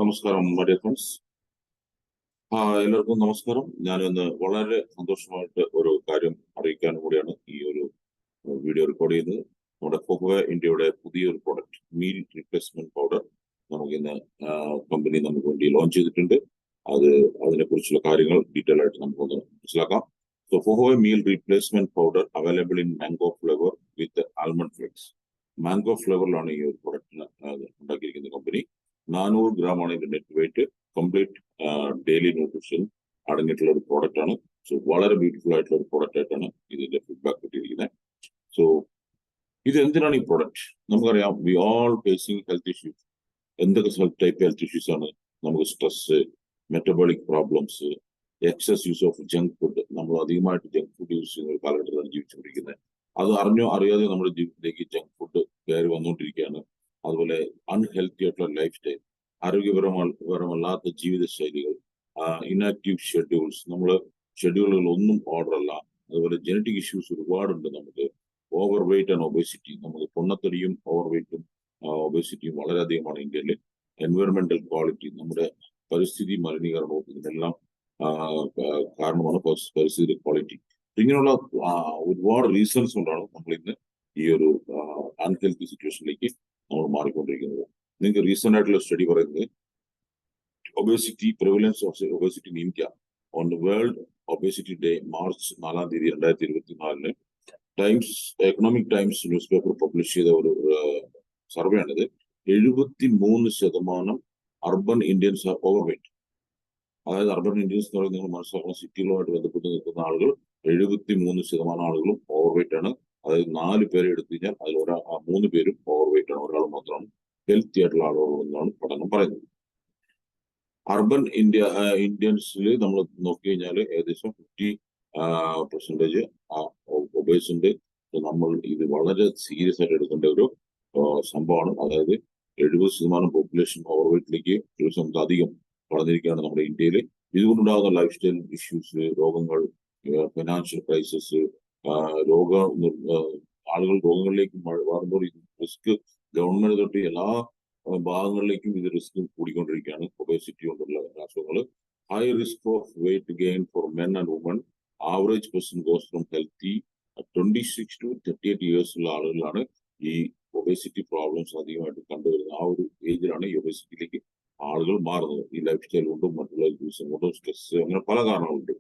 നമസ്കാരം മഡിയർ ഫ്രണ്ട്സ്. എല്ലാവർക്കും നമസ്കാരം. ഞാനിന്ന് വളരെ സന്തോഷമായിട്ട് ഒരു കാര്യം അറിയിക്കാൻ കൂടിയാണ് ഈ ഒരു വീഡിയോ റെക്കോർഡ് ചെയ്യുന്നത്. നമ്മുടെ ഫോഹോവ ഇന്ത്യയുടെ പുതിയൊരു പ്രോഡക്റ്റ് മീൽ റീപ്ലേസ്മെന്റ് പൗഡർ നമുക്കിന്ന് കമ്പനി നമുക്ക് വേണ്ടി ലോഞ്ച് ചെയ്തിട്ടുണ്ട്. അതിനെ കുറിച്ചുള്ള കാര്യങ്ങൾ ഡീറ്റെയിൽ ആയിട്ട് നമുക്കൊന്ന് മനസ്സിലാക്കാം. സോ ഫോഹോവ meal replacement powder available in mango flavour with almond flakes. Mango ഫ്ലേവറിലാണ് ഈ ഒരു പ്രോഡക്റ്റിന് ഉണ്ടാക്കിയിരിക്കുന്ന കമ്പനി. 400 ഗ്രാമാണ് ഇതിന്റെ net weight. Complete daily nutrition അടങ്ങിയിട്ടുള്ള ഒരു പ്രോഡക്റ്റ് ആണ്. സോ വളരെ ബ്യൂട്ടിഫുൾ ആയിട്ടുള്ള ഒരു പ്രോഡക്റ്റ് ആയിട്ടാണ് ഇതിന്റെ ഫീഡ്ബാക്ക് കിട്ടിയിരിക്കുന്നത്. സോ ഇത് എന്തിനാണ് ഈ പ്രോഡക്റ്റ്? നമുക്കറിയാം, we all facing health issues. എന്തൊക്കെ ടൈപ്പ് ഹെൽത്ത് ഇഷ്യൂസ് ആണ്? നമുക്ക് stress, metabolic problems, excess use of junk food. നമ്മൾ അധികമായിട്ട് ജങ്ക് ഫുഡ് യൂസ് ചെയ്യുന്ന ഒരു കാലഘട്ടത്തിലാണ് ജീവിച്ചുകൊണ്ടിരിക്കുന്നത്. അത് അറിഞ്ഞോ അറിയാതെ നമ്മുടെ ജീവിതത്തിലേക്ക് ജങ്ക് ഫുഡ് കയറി വന്നുകൊണ്ടിരിക്കുകയാണ്. അതുപോലെ അൺഹെൽത്തി ആയിട്ടുള്ള ലൈഫ് സ്റ്റൈൽ, ആരോഗ്യപരമല്ലാത്ത ജീവിത ശൈലികൾ, ഇനാക്റ്റീവ് ഷെഡ്യൂൾസ്, നമ്മള് ഷെഡ്യൂളുകൾ ഒന്നും ഓർഡർ അല്ല. അതുപോലെ ജനറ്റിക് ഇഷ്യൂസ് ഒരുപാടുണ്ട്. നമുക്ക് ഓവർ വെയിറ്റ് ആൻഡ് ഒബേസിറ്റി, നമുക്ക് പൊണ്ണത്തടിയും ഓവർ വെയിറ്റും ഒബേസിറ്റിയും വളരെയധികമാണ് ഇന്ത്യയിൽ. എൻവയറമെന്റൽ ക്വാളിറ്റി, നമ്മുടെ പരിസ്ഥിതി മലിനീകരണവും ഇതിനെല്ലാം കാരണമാണ് പരിസ്ഥിതി ക്വാളിറ്റി. ഇങ്ങനെയുള്ള ഒരുപാട് റീസൺസ് കൊണ്ടാണ് നമ്മൾ ഇന്ന് ഈ ഒരു അൺഹെൽത്തി സിറ്റുവേഷനിലേക്ക് നമ്മൾ മാറിക്കൊണ്ടിരിക്കുന്നത്. നിങ്ങൾക്ക് റീസെന്റ് ആയിട്ടുള്ള സ്റ്റഡി പറയുന്നത് obesity prevalence of obesity in India on the world obesity day March 4 2024 times economic times news paper publish ചെയ്ത ഒരു സർവേ ആണിത്. 73% urban Indians are over weight. അതായത് അർബൻ ഇന്ത്യൻസ് എന്ന് പറയുന്നത് നിങ്ങൾ മനസ്സിലാക്കുന്ന സിറ്റികളുമായിട്ട് ബന്ധപ്പെട്ട് നിൽക്കുന്ന ആളുകൾ 73% ആളുകളും ഓവർ വെയിറ്റ് ആണ്. അതായത് 4 പേരെ എടുത്തു കഴിഞ്ഞാൽ അതിൽ 3 പേരും ഓവർ വെയിറ്റ് ആണ്, ഒരാൾ മാത്രമാണ് ഹെൽത്തി ആയിട്ടുള്ള ആളുകൾ എന്നാണ് പഠനം പറയുന്നത്. അർബൻ ഇന്ത്യൻസിൽ നമ്മൾ നോക്കി കഴിഞ്ഞാൽ ഏകദേശം 50% ഒബേസ് ഉണ്ട്. നമ്മൾ ഇത് വളരെ സീരിയസ് ആയിട്ട് എടുക്കേണ്ട ഒരു സംഭവമാണ്. അതായത് 70% പോപ്പുലേഷൻ ഓവർ വെയിറ്റിലേക്ക് അധികം വളർന്നിരിക്കുകയാണ് നമ്മുടെ ഇന്ത്യയിൽ. ഇതുകൊണ്ടുണ്ടാകുന്ന ലൈഫ് സ്റ്റൈൽ ഇഷ്യൂസ്, രോഗങ്ങൾ, ഫിനാൻഷ്യൽ ക്രൈസിസ്, ആളുകൾ രോഗങ്ങളിലേക്ക് മാറുമ്പോൾ റിസ്ക് ഗവൺമെന്റ് തൊട്ട് എല്ലാ ഭാഗങ്ങളിലേക്കും ഇത് റിസ്ക് കൂടിക്കൊണ്ടിരിക്കുകയാണ്. ഒബേസിറ്റി കൊണ്ടുള്ള അസുഖങ്ങൾ. High risk of weight gain four men and woman. Average person goes from healthy 26 to 38 years ഉള്ള ആളുകളാണ് ഈ ഒബേസിറ്റി പ്രോബ്ലംസ് അധികമായിട്ട് കണ്ടുവരുന്നത്. ആ ഒരു ഏജിലാണ് ഈ ഒബേസിറ്റിയിലേക്ക് ആളുകൾ മാറുന്നത്. ഈ ലൈഫ് സ്റ്റൈൽ കൊണ്ടും മറ്റുള്ള യൂസും കൊണ്ടും സ്ട്രെസ്, അങ്ങനെ പല കാരണങ്ങളുണ്ട്.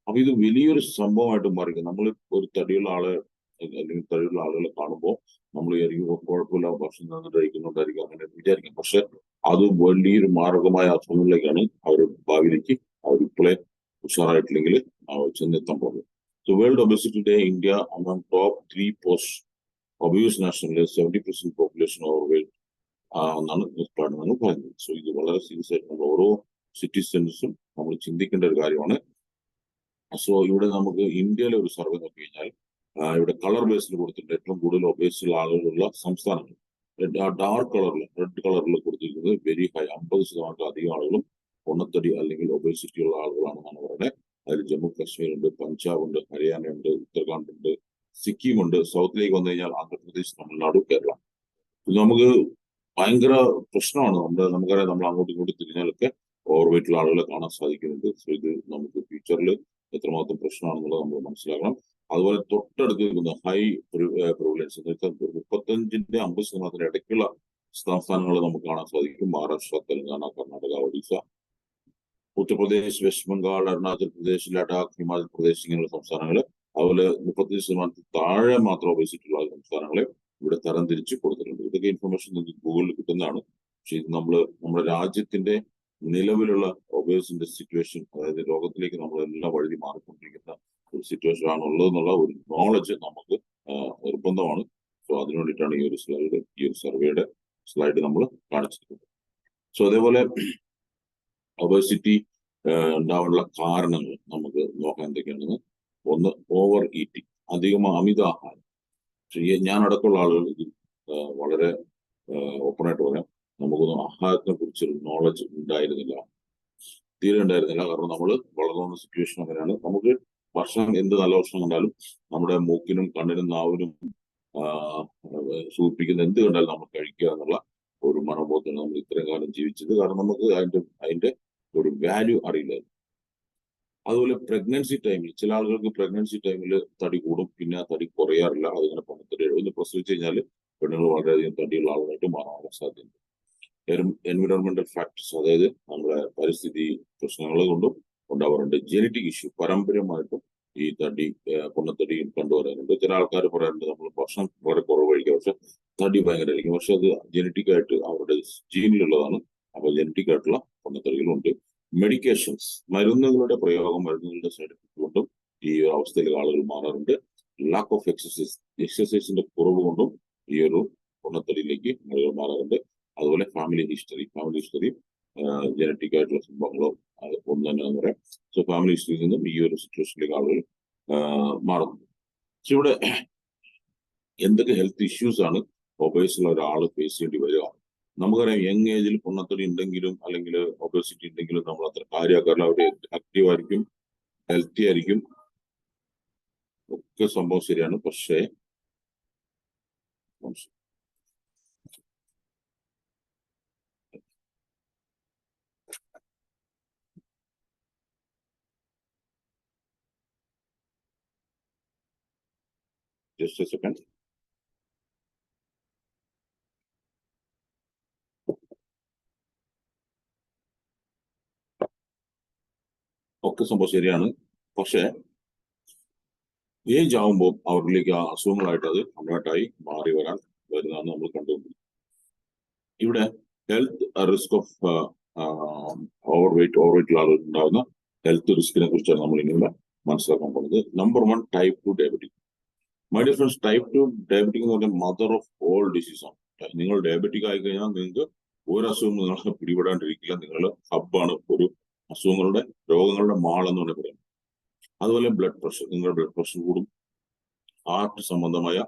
അപ്പൊ ഇത് വലിയൊരു സംഭവമായിട്ട് മാറിക്കും. നമ്മൾ ഒരു തടിയുള്ള ആളെ അല്ലെങ്കിൽ തടിയുള്ള ആളുകളെ കാണുമ്പോൾ നമ്മൾ വിചാരിക്കും കുഴപ്പമില്ല, ഭക്ഷണം തന്നിട്ട് കഴിക്കുന്നുണ്ടായിരിക്കും, അങ്ങനെ വിചാരിക്കും. പക്ഷെ അത് വലിയൊരു മാരകമായ അസുഖങ്ങളിലേക്കാണ് അവർ ഭാവിയിലേക്ക് അവരിപ്പോഴേ ഉഷാറായിട്ടില്ലെങ്കിൽ ചെന്നെത്താൻ പോകുന്നത്. So world obesity day India among top 3 most obese നാഷണലിൽ 70% പോപ്പുലേഷൻ ഓവർ വെയിറ്റ് എന്നാണ് പഠനങ്ങൾ പറയുന്നത്. സോ ഇത് വളരെ സീരിയസ് ആയിട്ട് നമ്മൾ ഓരോ സിറ്റിസൺസും നമ്മൾ ചിന്തിക്കേണ്ട ഒരു കാര്യമാണ്. സോ ഇവിടെ നമുക്ക് ഇന്ത്യയിലെ ഒരു സർവേ നോക്കി കഴിഞ്ഞാൽ ഇവിടെ കളർ ബേസിൽ കൊടുത്തിട്ട് ഏറ്റവും കൂടുതൽ ഒബേസുള്ള ആളുകളുള്ള സംസ്ഥാനങ്ങൾ ഡാർക്ക് കളറിൽ, റെഡ് കളറിൽ കൊടുത്തിരിക്കുന്നത് വെരി ഹൈ. 50% അധികം ആളുകളും പൊണ്ണത്തടി അല്ലെങ്കിൽ ഒബേസിറ്റി ഉള്ള ആളുകളാണെന്നാണ് പറയുന്നത്. അതിൽ ജമ്മു കാശ്മീർ ഉണ്ട്, പഞ്ചാബ് ഉണ്ട്, ഹരിയാന ഉണ്ട്, ഉത്തരാഖണ്ഡ് ഉണ്ട്, സിക്കിം ഉണ്ട്. സൗത്തിലേക്ക് വന്നു കഴിഞ്ഞാൽ ആന്ധ്രാപ്രദേശ്, തമിഴ്നാട്, കേരളം. ഇത് നമുക്ക് ഭയങ്കര പ്രശ്നമാണ്. നമുക്കറിയാം, നമ്മൾ അങ്ങോട്ടും ഇങ്ങോട്ടും തിരിഞ്ഞാലൊക്കെ ഓവർ വെയിറ്റുള്ള ആളുകളെ കാണാൻ സാധിക്കുന്നുണ്ട്. സോ ഇത് നമുക്ക് ഫ്യൂച്ചറിൽ എത്രമാത്രം പ്രശ്നമാണെന്നുള്ളത് നമ്മൾ മനസ്സിലാക്കണം. അതുപോലെ തൊട്ടടുത്ത് നിൽക്കുന്ന ഹൈ പ്രിവിലൻസ് എന്ന് വെച്ചാൽ 35-ന്റെ 50% ഇടയ്ക്കുള്ള സംസ്ഥാനങ്ങൾ നമുക്ക് കാണാൻ സാധിക്കും. മഹാരാഷ്ട്ര, തെലങ്കാന, കർണാടക, ഒഡീസ, ഉത്തർപ്രദേശ്, വെസ്റ്റ് ബംഗാൾ, അരുണാചൽ പ്രദേശ്, ലഡാക്ക്, ഹിമാചൽ പ്രദേശ് ഇങ്ങനെയുള്ള സംസ്ഥാനങ്ങൾ. അതുപോലെ 35% താഴെ മാത്രം ഒബേസിറ്റി ഉള്ള സംസ്ഥാനങ്ങളെ ഇവിടെ തരം തിരിച്ച് കൊടുത്തിട്ടുണ്ട്. ഇതൊക്കെ ഇൻഫർമേഷൻ നിങ്ങൾക്ക് ഗൂഗിളിൽ കിട്ടുന്നതാണ്. പക്ഷെ ഇത് നമ്മുടെ രാജ്യത്തിന്റെ നിലവിലുള്ള ഒബേസിന്റെ സിറ്റുവേഷൻ, അതായത് ലോകത്തിലേക്ക് നമ്മൾ എല്ലാ വഴി മാറിക്കൊണ്ടിരിക്കുന്ന ഒരു സിറ്റുവേഷൻ ആണ് ഉള്ളതെന്നുള്ള ഒരു നോളജ് നമുക്ക് നിർബന്ധമാണ്. സോ അതിനു വേണ്ടിയിട്ടാണ് ഈ ഒരു സർവേയുടെ സ്ലൈഡ് നമ്മൾ കാണിച്ചിരിക്കുന്നത്. സോ അതേപോലെ ഒബേസിറ്റി ഉണ്ടാവാനുള്ള കാരണങ്ങൾ നമുക്ക് നോക്കാൻ എന്തൊക്കെയാണെന്ന്. ഒന്ന്, ഓവർ ഈറ്റിംഗ്, അമിത ആഹാരം. ഞാൻ അടക്കമുള്ള ആളുകൾ ഇത് വളരെ ഓപ്പണായിട്ട് പറയാം, നമുക്കൊന്നും ആഹാരത്തിനെ കുറിച്ചൊരു നോളജ് തീരെ ഉണ്ടായിരുന്നില്ല. കാരണം നമ്മൾ വളർന്ന സിറ്റുവേഷൻ അങ്ങനെയാണ്. നമുക്ക് ഭക്ഷണം, എന്ത് നല്ല ഭക്ഷണം കണ്ടാലും നമ്മുടെ മൂക്കിനും കണ്ണിനും നാവിനും സൂചിപ്പിക്കുന്ന എന്ത് കണ്ടാലും നമ്മൾ കഴിക്കുക എന്നുള്ള ഒരു മനോബോധത്തിൽ നമ്മൾ ഇത്രയും കാലം ജീവിച്ചത്. കാരണം നമുക്ക് അതിന്റെ ഒരു വാല്യൂ അറിയില്ല. അതുപോലെ പ്രഗ്നൻസി ടൈമിൽ ചില ആളുകൾക്ക് പ്രഗ്നൻസി ടൈമിൽ തടി കൂടും, പിന്നെ ആ തടി കുറയാറില്ല. അതിങ്ങനെ പണത്തടി ഒന്ന് പ്രസവിച്ച് കഴിഞ്ഞാൽ പെണ്ണുങ്ങൾ വളരെയധികം തടിയുള്ള ആളുകളായിട്ട് മാറാനുള്ള സാധ്യതയുണ്ട്. എൻവിറോൺമെന്റൽ ഫാക്ടേഴ്സ്, അതായത് നമ്മുടെ പരിസ്ഥിതി പ്രശ്നങ്ങൾ കൊണ്ടും ഉണ്ടാവാറുണ്ട്. ജനറ്റിക് ഇഷ്യൂ, പാരമ്പര്യമായിട്ടും ഈ തടി പൊണ്ണത്തടി കണ്ടുവരാറുണ്ട്. ചില ആൾക്കാർ പറയാറുണ്ട് നമ്മൾ ഭക്ഷണം വളരെ കുറവ് കഴിക്കുക, പക്ഷെ തടി ഭയങ്കരമായിരിക്കും. പക്ഷെ അത് ജനറ്റിക് ആയിട്ട് അവരുടെ ജീനിലുള്ളതാണ്. അപ്പൊ ജനറ്റിക് ആയിട്ടുള്ള പൊണ്ണത്തടികളുണ്ട്. മെഡിക്കേഷൻസ്, മരുന്നുകളുടെ പ്രയോഗം, മരുന്നുകളുടെ സൈഡ് എഫക്ട് കൊണ്ടും ഈ അവസ്ഥയിൽ ആളുകൾ മാറാറുണ്ട്. ലാക്ക് ഓഫ് എക്സസൈസിന്റെ കുറവ് കൊണ്ടും ഈ ഒരു പൊണ്ണത്തടിയിലേക്ക് ആളുകൾ മാറാറുണ്ട്. അതുപോലെ ഫാമിലി ഹിസ്റ്ററി ജനറ്റിക് ആയിട്ടുള്ള സംഭവങ്ങളോ ഒന്നും തന്നെ എന്ന് പറയാം. സോ ഫാമിലി ഹിസ്റ്ററിയിൽ നിന്നും ഈ ഒരു സിറ്റുവേഷനിലേക്ക് ആളുകൾ മാറുന്നു. പക്ഷെ ഇവിടെ എന്തൊക്കെ ഹെൽത്ത് ഇഷ്യൂസ് ആണ് ഒബേസുള്ള ഒരാൾ ഫേസ് ചെയ്യേണ്ടി വരിക? നമുക്കറിയാം, യങ് ഏജിൽ പൊണ്ണത്തടി ഉണ്ടെങ്കിലും അല്ലെങ്കിൽ ഒബേസിറ്റി ഉണ്ടെങ്കിലും നമ്മൾ അത്ര കാര്യമാക്കാറില്ല. അവർ ആക്റ്റീവ് ആയിരിക്കും, ഹെൽത്തി ആയിരിക്കും, ഒക്കെ സംഭവം ശരിയാണ്. പക്ഷേ just a second. ഒക്കെ സംഭവം ശരിയാണ്. പക്ഷെ ഏജ് ആവുമ്പോൾ അവരിലേക്ക് ആ അസുഖങ്ങളായിട്ട് അത് കൺവേർട്ടായി മാറി വരുന്നതാണ് നമ്മൾ കണ്ടുകൊണ്ടിരിക്കുന്നത്. ഇവിടെ health risk of over weight ആളുകൾ ഉണ്ടാകുന്ന ഹെൽത്ത് റിസ്കിനെ കുറിച്ചാണ് നമ്മൾ ഇനിയുള്ള മനസ്സിലാക്കാൻ പോകുന്നത്. Number 1, type 2 diabetic. My dear friends, type 2 diabetic എന്ന് പറഞ്ഞാൽ മദർ ഓഫ് ഓൾ ഡിസീസ് ആണ്. നിങ്ങൾ ഡയബറ്റിക് ആയി കഴിഞ്ഞാൽ നിങ്ങൾക്ക് ഒരു അസുഖം നിങ്ങളെ പിടിപെടാണ്ടിരിക്കില്ല. നിങ്ങൾ ഹബ്ബാണ്, ഒരു രോഗങ്ങളുടെ മാൾ എന്ന് വേണമെങ്കിൽ പറയാം. അതുപോലെ ബ്ലഡ് പ്രഷർ, നിങ്ങളുടെ ബ്ലഡ് പ്രഷർ കൂടും. ഹാർട്ട് സംബന്ധമായ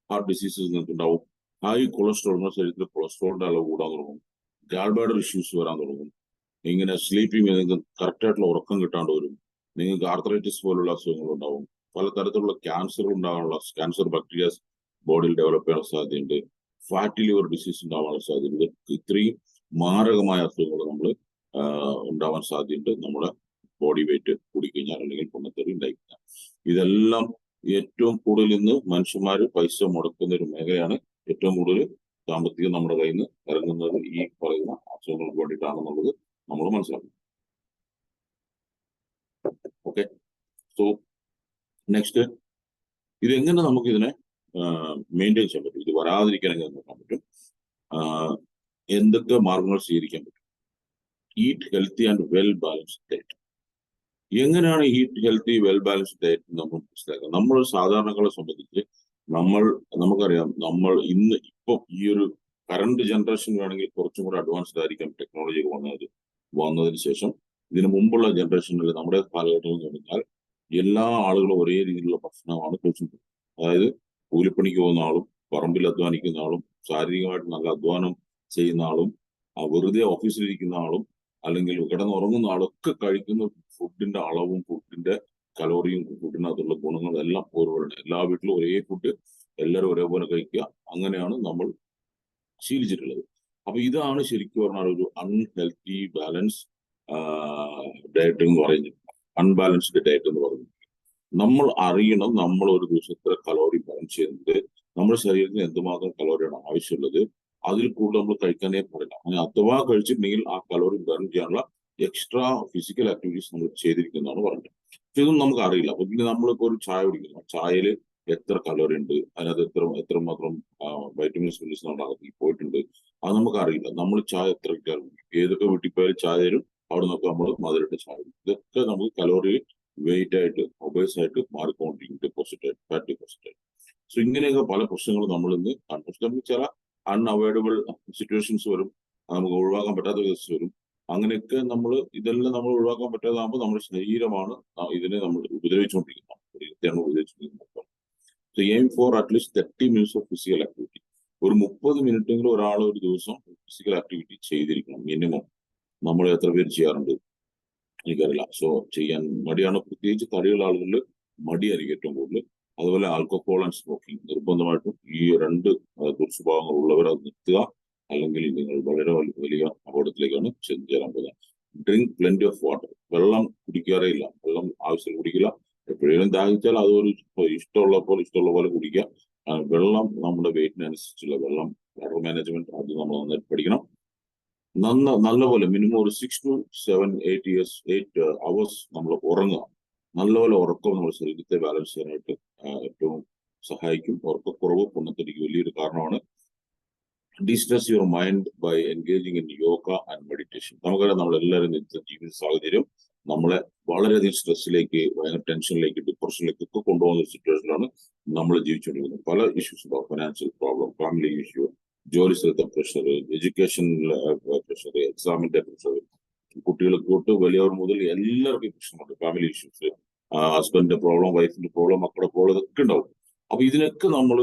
ഹാർട്ട് ഡിസീസസ് നിങ്ങൾക്ക് ഉണ്ടാവും. ഹൈ കൊളസ്ട്രോൾ, നിങ്ങളുടെ ശരീരത്തിൽ കൊളസ്ട്രോളിന്റെ അളവ് കൂടാൻ തുടങ്ങും. ഗാൾബാഡർ ഇഷ്യൂസ് വരാൻ തുടങ്ങും. ഇങ്ങനെ സ്ലീപ്പിംഗ്, നിങ്ങൾക്ക് കറക്റ്റായിട്ടുള്ള ഉറക്കം കിട്ടാണ്ട് വരും. നിങ്ങൾക്ക് ആർത്രൈറ്റിസ് പോലുള്ള അസുഖങ്ങൾ ഉണ്ടാവും. പലതരത്തിലുള്ള ക്യാൻസറുകൾ ഉണ്ടാകാനുള്ള, ക്യാൻസർ ബാക്ടീരിയാസ് ബോഡിയിൽ ഡെവലപ്പ് ചെയ്യാനുള്ള സാധ്യതയുണ്ട്. ഫാറ്റി ലിവർ ഡിസീസ് ഉണ്ടാവാനുള്ള സാധ്യതയുണ്ട്. ഇത്രയും മാരകമായ അസുഖങ്ങൾ നമ്മൾ ഉണ്ടാവാൻ സാധ്യതയുണ്ട് നമ്മുടെ ബോഡി വെയിറ്റ് കൂടിക്കഴിഞ്ഞാൽ, അല്ലെങ്കിൽ പൊണ്ണത്തടി ഉണ്ടായിക്കഴിഞ്ഞാൽ. ഇതെല്ലാം ഏറ്റവും കൂടുതൽ ഇന്ന് മനുഷ്യന്മാർ പൈസ മുടക്കുന്ന ഒരു മേഖലയാണ്. ഏറ്റവും കൂടുതൽ സാമ്പത്തികം നമ്മുടെ കയ്യിൽ നിന്ന് ഇറങ്ങുന്നത് ഈ പറയുന്ന അസുഖങ്ങൾക്ക് വേണ്ടിയിട്ടാണെന്നുള്ളത് നമ്മൾ മനസ്സിലാക്കണം. ഓക്കെ, സോ നെക്സ്റ്റ്, ഇതെങ്ങനെ നമുക്ക് ഇതിനെ മെയിൻറ്റെയിൻ ചെയ്യാൻ പറ്റും, ഇത് വരാതിരിക്കാൻ എങ്ങനെ നോക്കാൻ പറ്റും, എന്തൊക്കെ മാർഗങ്ങൾ സ്വീകരിക്കാൻ പറ്റും? Eat healthy and well balanced diet. എങ്ങനെയാണ് eat healthy well balanced diet നമ്മൾ മനസ്സിലാക്കുക? നമ്മൾ സാധാരണക്കാരെ സംബന്ധിച്ച് നമുക്കറിയാം, നമ്മൾ ഇപ്പൊ ഈ ഒരു കറണ്ട് ജനറേഷൻ വേണമെങ്കിൽ കുറച്ചും കൂടെ അഡ്വാൻസ്ഡ് ആയിരിക്കാം ടെക്നോളജി വന്നതിന് ശേഷം. ഇതിനു മുമ്പുള്ള ജനറേഷനിൽ നമ്മുടെ കാലഘട്ടം എന്ന് പറഞ്ഞാൽ എല്ലാ ആളുകളും ഒരേ രീതിയിലുള്ള ഭക്ഷണമാണ് കഴിച്ചിട്ടുള്ളത്. അതായത് കൂലിപ്പണിക്ക് പോകുന്ന ആളും, പറമ്പിൽ അധ്വാനിക്കുന്ന ആളും, ശാരീരികമായിട്ട് നല്ല അധ്വാനം ചെയ്യുന്ന ആളും, വെറുതെ ഓഫീസിലിരിക്കുന്ന ആളും, അല്ലെങ്കിൽ കിടന്നുറങ്ങുന്ന ആളൊക്കെ കഴിക്കുന്ന ഫുഡിന്റെ അളവും ഫുഡിന്റെ കലോറിയും ഫുഡിനകത്തുള്ള ഗുണങ്ങളും എല്ലാം ഒരുപോലെ. എല്ലാ വീട്ടിലും ഒരേ ഫുഡ് എല്ലാവരും ഒരേപോലെ കഴിക്കുക, അങ്ങനെയാണ് നമ്മൾ ശീലിച്ചിട്ടുള്ളത്. അപ്പൊ ഇതാണ് ശരിക്കും പറഞ്ഞാൽ ഒരു അൺഹെൽത്തി ബാലൻസ് ഡയറ്റ് എന്ന് പറയുന്നത്, അൺബാലൻസ്ഡ് ഡയറ്റ് എന്ന് പറയുന്നത്. നമ്മൾ അറിയണം നമ്മൾ ഒരു ദിവസം എത്ര കലോറി ബേൺ ചെയ്യുന്നത്, നമ്മുടെ ശരീരത്തിന് എന്തുമാത്രം കലോറിയാണ് ആവശ്യമുള്ളത്. അതിൽ കൂടുതൽ നമ്മൾ കഴിക്കാനേ പാടില്ല. അങ്ങനെ അഥവാ കഴിച്ചിട്ടുണ്ടെങ്കിൽ ആ കലോറി ബേൺ ചെയ്യാനുള്ള എക്സ്ട്രാ ഫിസിക്കൽ ആക്ടിവിറ്റീസ് നമ്മൾ ചെയ്തിരിക്കുന്നതാണ് പറഞ്ഞത്. പക്ഷെ ഇതൊന്നും നമുക്ക് അറിയില്ല. അപ്പൊ പിന്നെ നമ്മളിപ്പോ ഒരു ചായ കുടിക്കുന്നു, ചായയിൽ എത്ര കലോറി ഉണ്ട്, അതിനകത്ത് എത്രമാത്രം വൈറ്റമിൻസ് മിനറൽസ് നമ്മുടെ അകത്തേക്ക് പോയിട്ടുണ്ട്, അത് നമുക്ക് അറിയില്ല. നമ്മൾ ചായ എത്ര കിട്ടിയാലും, ഏതൊക്കെ വീട്ടിൽ പോയാലും ചായ തരും, അവിടെ നിന്നൊക്കെ നമ്മൾ മധുരട്ട് ചായ കുടിക്കും. ഇതൊക്കെ നമുക്ക് കലോറി വെയിറ്റ് ആയിട്ട് ഒബേസ് ആയിട്ട് മാറിക്കൊണ്ടിരിക്കും, ഫാറ്റ് ഡെപ്പോസിറ്റ് ആയിട്ട്. സോ ഇങ്ങനെയൊക്കെ പല പ്രശ്നങ്ങളും നമ്മൾ ഇന്ന് നമുക്ക് ചില അൺഅവോയ്ഡബിൾ സിറ്റുവേഷൻസ് വരും, നമുക്ക് ഒഴിവാക്കാൻ പറ്റാത്ത കേസ് വരും. അങ്ങനെയൊക്കെ ഇതെല്ലാം നമ്മൾ ഒഴിവാക്കാൻ പറ്റാതാകുമ്പോൾ നമ്മുടെ ശരീരമാണ് ഇതിനെ നമ്മൾ ഉപദ്രവിച്ചുകൊണ്ടിരിക്കുന്നത്. ശരീരത്തെയാണ് ഉപദ്രവിച്ചുകൊണ്ടിരിക്കുന്നത്. So aim for at least 30 minutes of physical activity. ഒരു 30 മിനിറ്റെങ്കിലും ഒരാൾ ഒരു ദിവസം ഫിസിക്കൽ ആക്ടിവിറ്റി ചെയ്തിരിക്കണം മിനിമം. നമ്മൾ എത്ര പേര് ചെയ്യാറുണ്ട് എനിക്കറിയില്ല. സോ ചെയ്യാൻ മടിയാണ്, പ്രത്യേകിച്ച് തടിയുള്ള ആളുകളിൽ മടിയായിരിക്കും ഏറ്റവും കൂടുതൽ. അതുപോലെ ആൽക്കഹോൾ ആൻഡ് സ്മോക്കിംഗ് നിർബന്ധമായിട്ടും ഈ രണ്ട് ദുർസ്വഭാവങ്ങൾ ഉള്ളവർ അത് നിർത്തുക, അല്ലെങ്കിൽ നിങ്ങൾ വളരെ വലിയ അപകടത്തിലേക്കാണ് ചെന്ന് ചേരാൻ പോകുന്നത്. Drink plenty of water. വെള്ളം കുടിക്കാറേ ഇല്ല, വെള്ളം ആവശ്യം കുടിക്കില്ല. എപ്പോഴേലും ദാഹിച്ചാൽ അതൊരു ഇഷ്ടമുള്ള പോലെ കുടിക്കുക. വെള്ളം നമ്മുടെ വെയിറ്റിനനുസരിച്ചുള്ള വെള്ളം, വാട്ടർ മാനേജ്മെന്റ് അത് നമ്മൾ നന്നായിട്ട് പഠിക്കണം. നല്ലപോലെ മിനിമം ഒരു 6 to 7, 8 hours നമ്മൾ ഉറങ്ങുക. നല്ലപോലെ ഉറക്കം നമ്മുടെ ശരീരത്തെ ബാലൻസ് ചെയ്യാനായിട്ട് ഏറ്റവും സഹായിക്കും. ഉറക്കക്കുറവ് പൊണ്ണത്തടിക്ക് വലിയൊരു കാരണമാണ്. Distress your mind by engaging in yoga and meditation. നമുക്കറിയാം നമ്മളെല്ലാവരും നിത്യ ജീവിത സാഹചര്യം നമ്മളെ വളരെയധികം സ്ട്രെസ്സിലേക്ക്, ഭയങ്കര ടെൻഷനിലേക്ക്, ഡിപ്രഷനിലേക്ക് ഒക്കെ കൊണ്ടുപോകുന്ന ഒരു സിറ്റുവേഷനിലാണ് നമ്മൾ ജീവിച്ചുകൊണ്ടിരിക്കുന്നത്. പല ഇഷ്യൂസ് ഉണ്ടാവും. ഫൈനാൻഷ്യൽ പ്രോബ്ലം, ഫാമിലി ഇഷ്യൂ, ജോലി സ്ഥലത്തെ പ്രഷർ, എഡ്യൂക്കേഷൻ പ്രഷർ, എക്സാമിന്റെ പ്രഷർ, കുട്ടികൾക്ക് തൊട്ട് വലിയവർ മുതൽ എല്ലാവർക്കും പ്രശ്നമുണ്ട്. ഫാമിലി ഇഷ്യൂസ്, ഹസ്ബൻഡിന്റെ പ്രോബ്ലം, വൈഫിന്റെ പ്രോബ്ലം, മക്കളുടെ പ്രോബ്ലം, ഇതൊക്കെ ഉണ്ടാവും. അപ്പൊ ഇതിനൊക്കെ നമ്മൾ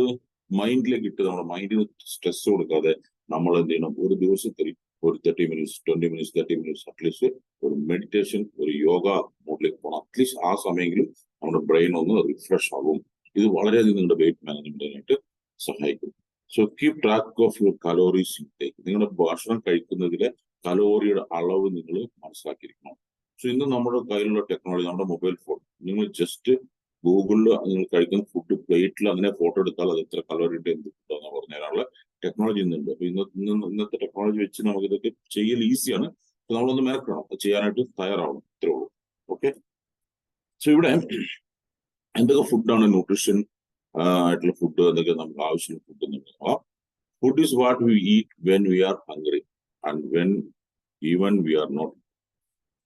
മൈൻഡിലേക്ക് ഇട്ട് നമ്മുടെ മൈൻഡിന് സ്ട്രെസ് കൊടുക്കാതെ നമ്മൾ എന്ത് ചെയ്യണം, ഒരു ദിവസത്തിൽ ഒരു 30 minutes, 20 minutes, 30 minutes അറ്റ്ലീസ്റ്റ് ഒരു മെഡിറ്റേഷൻ, ഒരു യോഗ മോഡിലേക്ക് പോകണം. അറ്റ്ലീസ്റ്റ് ആ സമയമെങ്കിലും നമ്മുടെ ബ്രെയിൻ ഒന്ന് റിഫ്രഷ് ആകും. ഇത് വളരെയധികം നിങ്ങളുടെ വെയിറ്റ് മാനേജ്മെന്റിനായിട്ട് സഹായിക്കും. So keep track of your calories intake. നിങ്ങളുടെ ഭക്ഷണം കഴിക്കുന്നതിലെ കലോറിയുടെ അളവ് നിങ്ങൾ മനസ്സിലാക്കിയിരിക്കണം. സോ ഇന്ന് നമ്മുടെ കയ്യിലുള്ള ടെക്നോളജി, നമ്മുടെ മൊബൈൽ ഫോൺ, നിങ്ങൾ ജസ്റ്റ് ഗൂഗിളിൽ നിങ്ങൾ കഴിക്കുന്ന ഫുഡ് പ്ലേറ്റിൽ അങ്ങനെ ഫോട്ടോ എടുത്താൽ അത് എത്ര കലോറി ഉണ്ട്, എന്ത് ഫുഡാന്ന് പറഞ്ഞു തരാനുള്ള ടെക്നോളജി ഇന്നുണ്ട്. അപ്പൊ ഇന്നത്തെ ടെക്നോളജി വെച്ച് നമുക്ക് ഇതൊക്കെ ചെയ്യൽ ഈസിയാണ്. നമ്മളൊന്ന് മേക്കണം, അത് ചെയ്യാനായിട്ട് തയ്യാറാവണം, ഇത്രേ ഉള്ളൂ. ഓക്കെ. സോ ഇവിടെ എന്തൊക്കെ ഫുഡാണ് ന്യൂട്രീഷൻ ആയിട്ടുള്ള ഫുഡ്, എന്തൊക്കെ നമുക്ക് ആവശ്യമുള്ള ഫുഡ് എന്ന് നോക്കാം. Food is what we eat when we are hungry and when even we are not.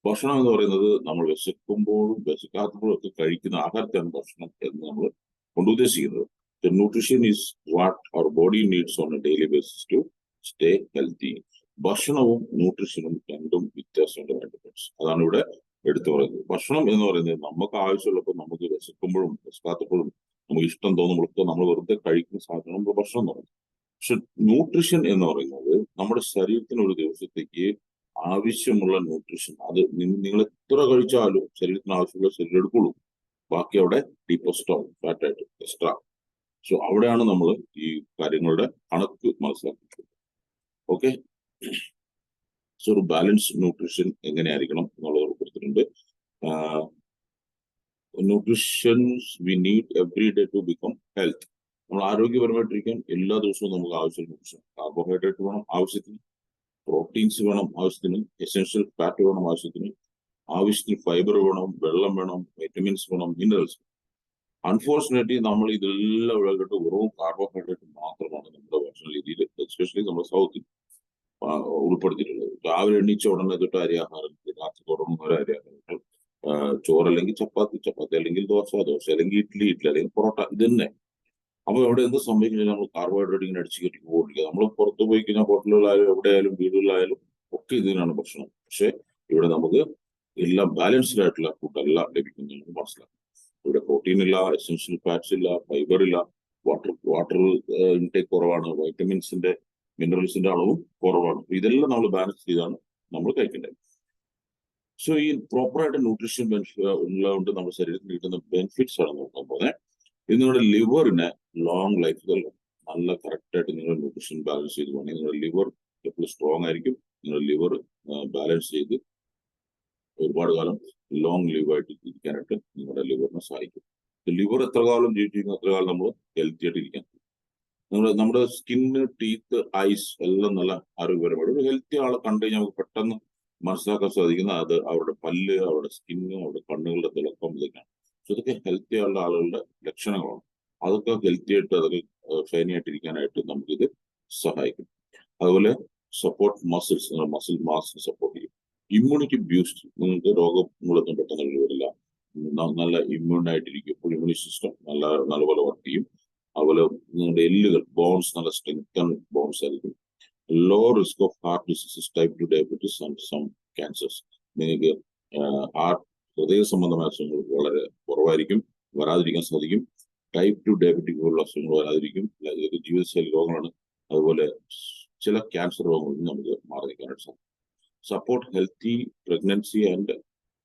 ഭക്ഷണം എന്ന് പറയുന്നത് നമ്മൾ വിശക്കുമ്പോഴും വിശക്കാത്തപ്പോഴും ഒക്കെ കഴിക്കുന്ന ആഹാരത്തെയാണ് ഭക്ഷണം എന്ന് നമ്മൾ കൊണ്ട് ഉദ്ദേശിക്കുന്നത്. The nutrition is what our body needs on a daily basis to stay healthy. ഭക്ഷണവും ന്യൂട്രീഷനും രണ്ടും വ്യത്യാസമുണ്ട്. അതാണ് ഇവിടെ എടുത്തു പറയുന്നത്. ഭക്ഷണം എന്ന് പറയുന്നത് നമുക്ക് ആവശ്യമുള്ളപ്പോൾ, നമുക്ക് വിശക്കുമ്പോഴും വിശക്കാത്തപ്പോഴും നമുക്ക് ഇഷ്ടം തോന്നുമ്പോഴൊക്കെ നമ്മൾ വെറുതെ കഴിക്കുന്ന സാധനം നമ്മൾ ഭക്ഷണം എന്ന് പറയുന്നത്. പക്ഷെ ന്യൂട്രീഷൻ എന്ന് പറയുന്നത് നമ്മുടെ ശരീരത്തിന് ഒരു ദിവസത്തേക്ക് ആവശ്യമുള്ള ന്യൂട്രീഷൻ, അത് നിങ്ങൾ എത്ര കഴിച്ചാലും ശരീരത്തിന് ആവശ്യമുള്ള ശരീരം എടുക്കുള്ളൂ. ബാക്കി അവിടെ ഡീപ്പോസിറ്റ് ആവും, ഫാറ്റായിട്ട് എക്സ്ട്രാ. സോ അവിടെയാണ് നമ്മൾ ഈ കാര്യങ്ങളുടെ കണക്ക് മനസ്സിലാക്കിയിട്ടുള്ളത്. ഓക്കെ. സോ ഒരു ബാലൻസ് ന്യൂട്രീഷൻ എങ്ങനെയായിരിക്കണം എന്നുള്ളത് കൊടുത്തിട്ടുണ്ട്. Nutritions we need every day to become health. നമ്മൾ ആരോഗ്യപരമായിട്ടിരിക്കാൻ എല്ലാ ദിവസവും നമുക്ക് ആവശ്യമുള്ള ന്യൂട്രീഷൻ. കാർബോഹൈഡ്രേറ്റ് വേണം ആവശ്യത്തിന്, പ്രോട്ടീൻസ് വേണം ആവശ്യത്തിന്, എസെൻഷ്യൽ ഫാറ്റ് വേണം ആവശ്യത്തിന് ഫൈബർ വേണം, വെള്ളം വേണം, വൈറ്റമിൻസ് വേണം, മിനറൽസ്. അൺഫോർച്ചുനേറ്റ്ലി നമ്മൾ ഇതെല്ലാം ഒഴിവാക്കിയിട്ട് വെറും കാർബോഹൈഡ്രേറ്റ് മാത്രമാണ് നമ്മുടെ ഭക്ഷണ രീതിയിൽ, എസ്പെഷ്യലി നമ്മുടെ സൗത്തിൽ ഉൾപ്പെടുത്തിയിട്ടുള്ളത്. രാവിലെ എണ്ണീച്ച ഉടനെ തൊട്ട് അരിയാഹാരം, രാത്രി തുടങ്ങുന്ന ഒരു അരിയാഹാരം, ചോറല്ലെങ്കിൽ ചപ്പാത്തി അല്ലെങ്കിൽ ദോശ അല്ലെങ്കിൽ ഇഡ്ഡലി അല്ലെങ്കിൽ പൊറോട്ട, ഇത് തന്നെ. അപ്പൊ എവിടെ എന്ത് സംഭവിക്കുന്നത്, നമ്മൾ കാർബോഹൈഡ്രേറ്റ് ഇങ്ങനെ അടിച്ചു കയറ്റി പോകില്ല. നമ്മൾ പുറത്ത് പോയി കഴിഞ്ഞാൽ ഹോട്ടലുകളിലായാലും എവിടെയായാലും വീടുകളിലായാലും ഒക്കെ ഇതിനാണ് ഭക്ഷണം. പക്ഷെ ഇവിടെ നമുക്ക് എല്ലാം ബാലൻസ്ഡ് ആയിട്ടുള്ള ഫുഡെല്ലാം ലഭിക്കുന്നതാണ് മനസ്സിലാക്കുന്നത്. ഇവിടെ പ്രോട്ടീൻ ഇല്ല, എസെൻഷ്യൽ ഫാറ്റ്സ് ഇല്ല, ഫൈബർ ഇല്ല, വാട്ടർ ഇൻടേക്ക് കുറവാണ്, വൈറ്റമിൻസിന്റെ മിനറൽസിന്റെ അളവും കുറവാണ്. ഇതെല്ലാം നമ്മൾ ബാലൻസ് ചെയ്താണ് നമ്മൾ കഴിക്കേണ്ടത്. സോ ഈ പ്രോപ്പറായിട്ട് ന്യൂട്രീഷൻ ഉള്ളതുകൊണ്ട് നമ്മുടെ ശരീരത്തിന് കിട്ടുന്ന ബെനിഫിറ്റ്സ് ആണ് നോക്കാൻ പോകുന്നത്. ഇത് നിങ്ങളുടെ ലിവറിനെ ലോങ് ലൈഫ് നല്ല കറക്റ്റായിട്ട് നിങ്ങൾ ന്യൂട്രീഷൻ ബാലൻസ് ചെയ്ത് പോകണമെങ്കിൽ നിങ്ങളുടെ ലിവർ എപ്പോഴും സ്ട്രോങ് ആയിരിക്കും. നിങ്ങളുടെ ലിവർ ബാലൻസ് ചെയ്ത് ഒരുപാട് കാലം ലോങ് ലീവായിട്ട് ഇരിക്കാനായിട്ട് നിങ്ങളുടെ ലിവറിനെ സഹായിക്കും. ലിവർ എത്ര കാലം ജീവിച്ചിരിക്കുന്ന അത്ര കാലം നമ്മൾ ഹെൽത്തി ആയിട്ട് ഇരിക്കാൻ. നമ്മുടെ സ്കിന്ന്, ടീത്ത്, ഐസ് എല്ലാം നല്ല ആരോഗ്യപരമായിട്ട് ഒരു ഹെൽത്തി ആളെ കണ്ടു കഴിഞ്ഞാൽ നമുക്ക് പെട്ടെന്ന് മനസ്സിലാക്കാൻ സാധിക്കുന്ന അത് അവരുടെ പല്ല്, അവരുടെ സ്കിന്ന്, അവരുടെ കണ്ണുകളുടെ തിളക്കം, ഇതൊക്കെയാണ്. സോ ഇതൊക്കെ ഹെൽത്തി ആയുള്ള ആളുകളുടെ ലക്ഷണങ്ങളാണ്. അതൊക്കെ ഹെൽത്തി ആയിട്ട് അതൊക്കെ ഷൈനി ആയിട്ടിരിക്കാനായിട്ട് നമുക്കിത് സഹായിക്കും. അതുപോലെ സപ്പോർട്ട് മസിൽസ്, മസിൽ മാസിനെ സപ്പോർട്ട് ചെയ്യും. ഇമ്മ്യൂണിറ്റി ബൂസ്റ്റ്, നിങ്ങൾക്ക് രോഗങ്ങളൊന്നും പെട്ടെന്ന് വരില്ല, നല്ല ഇമ്മ്യൂൺ ആയിട്ടിരിക്കും. ഇമ്മ്യൂണി സിസ്റ്റം നല്ലപോലെ വർക്ക് ചെയ്യും. അതുപോലെ നിങ്ങളുടെ എല്ലുകൾ, ബോൺസ് നല്ല സ്ട്രെങ്തൻ ബോൺസ് ആയിരിക്കും. Low risk of heart diseases, type 2 diabetes and some cancers. നിങ്ങൾക്ക് ഹൃദയ സംബന്ധമായ അസുഖങ്ങൾ വളരെ കുറവായിരിക്കും, വരാതിരിക്കാൻ സാധിക്കും. ടൈപ്പ് 2 ഡയബറ്റിക് പോലുള്ള അസുഖങ്ങൾ വരാതിരിക്കും. ഇതൊക്കെ ജീവിതശൈലി രോഗങ്ങളാണ്. അതുപോലെ ചില ക്യാൻസർ രോഗങ്ങളിൽ നമുക്ക് മാറി നിൽക്കാനായിട്ട് സാധിക്കും. Support healthy pregnancy and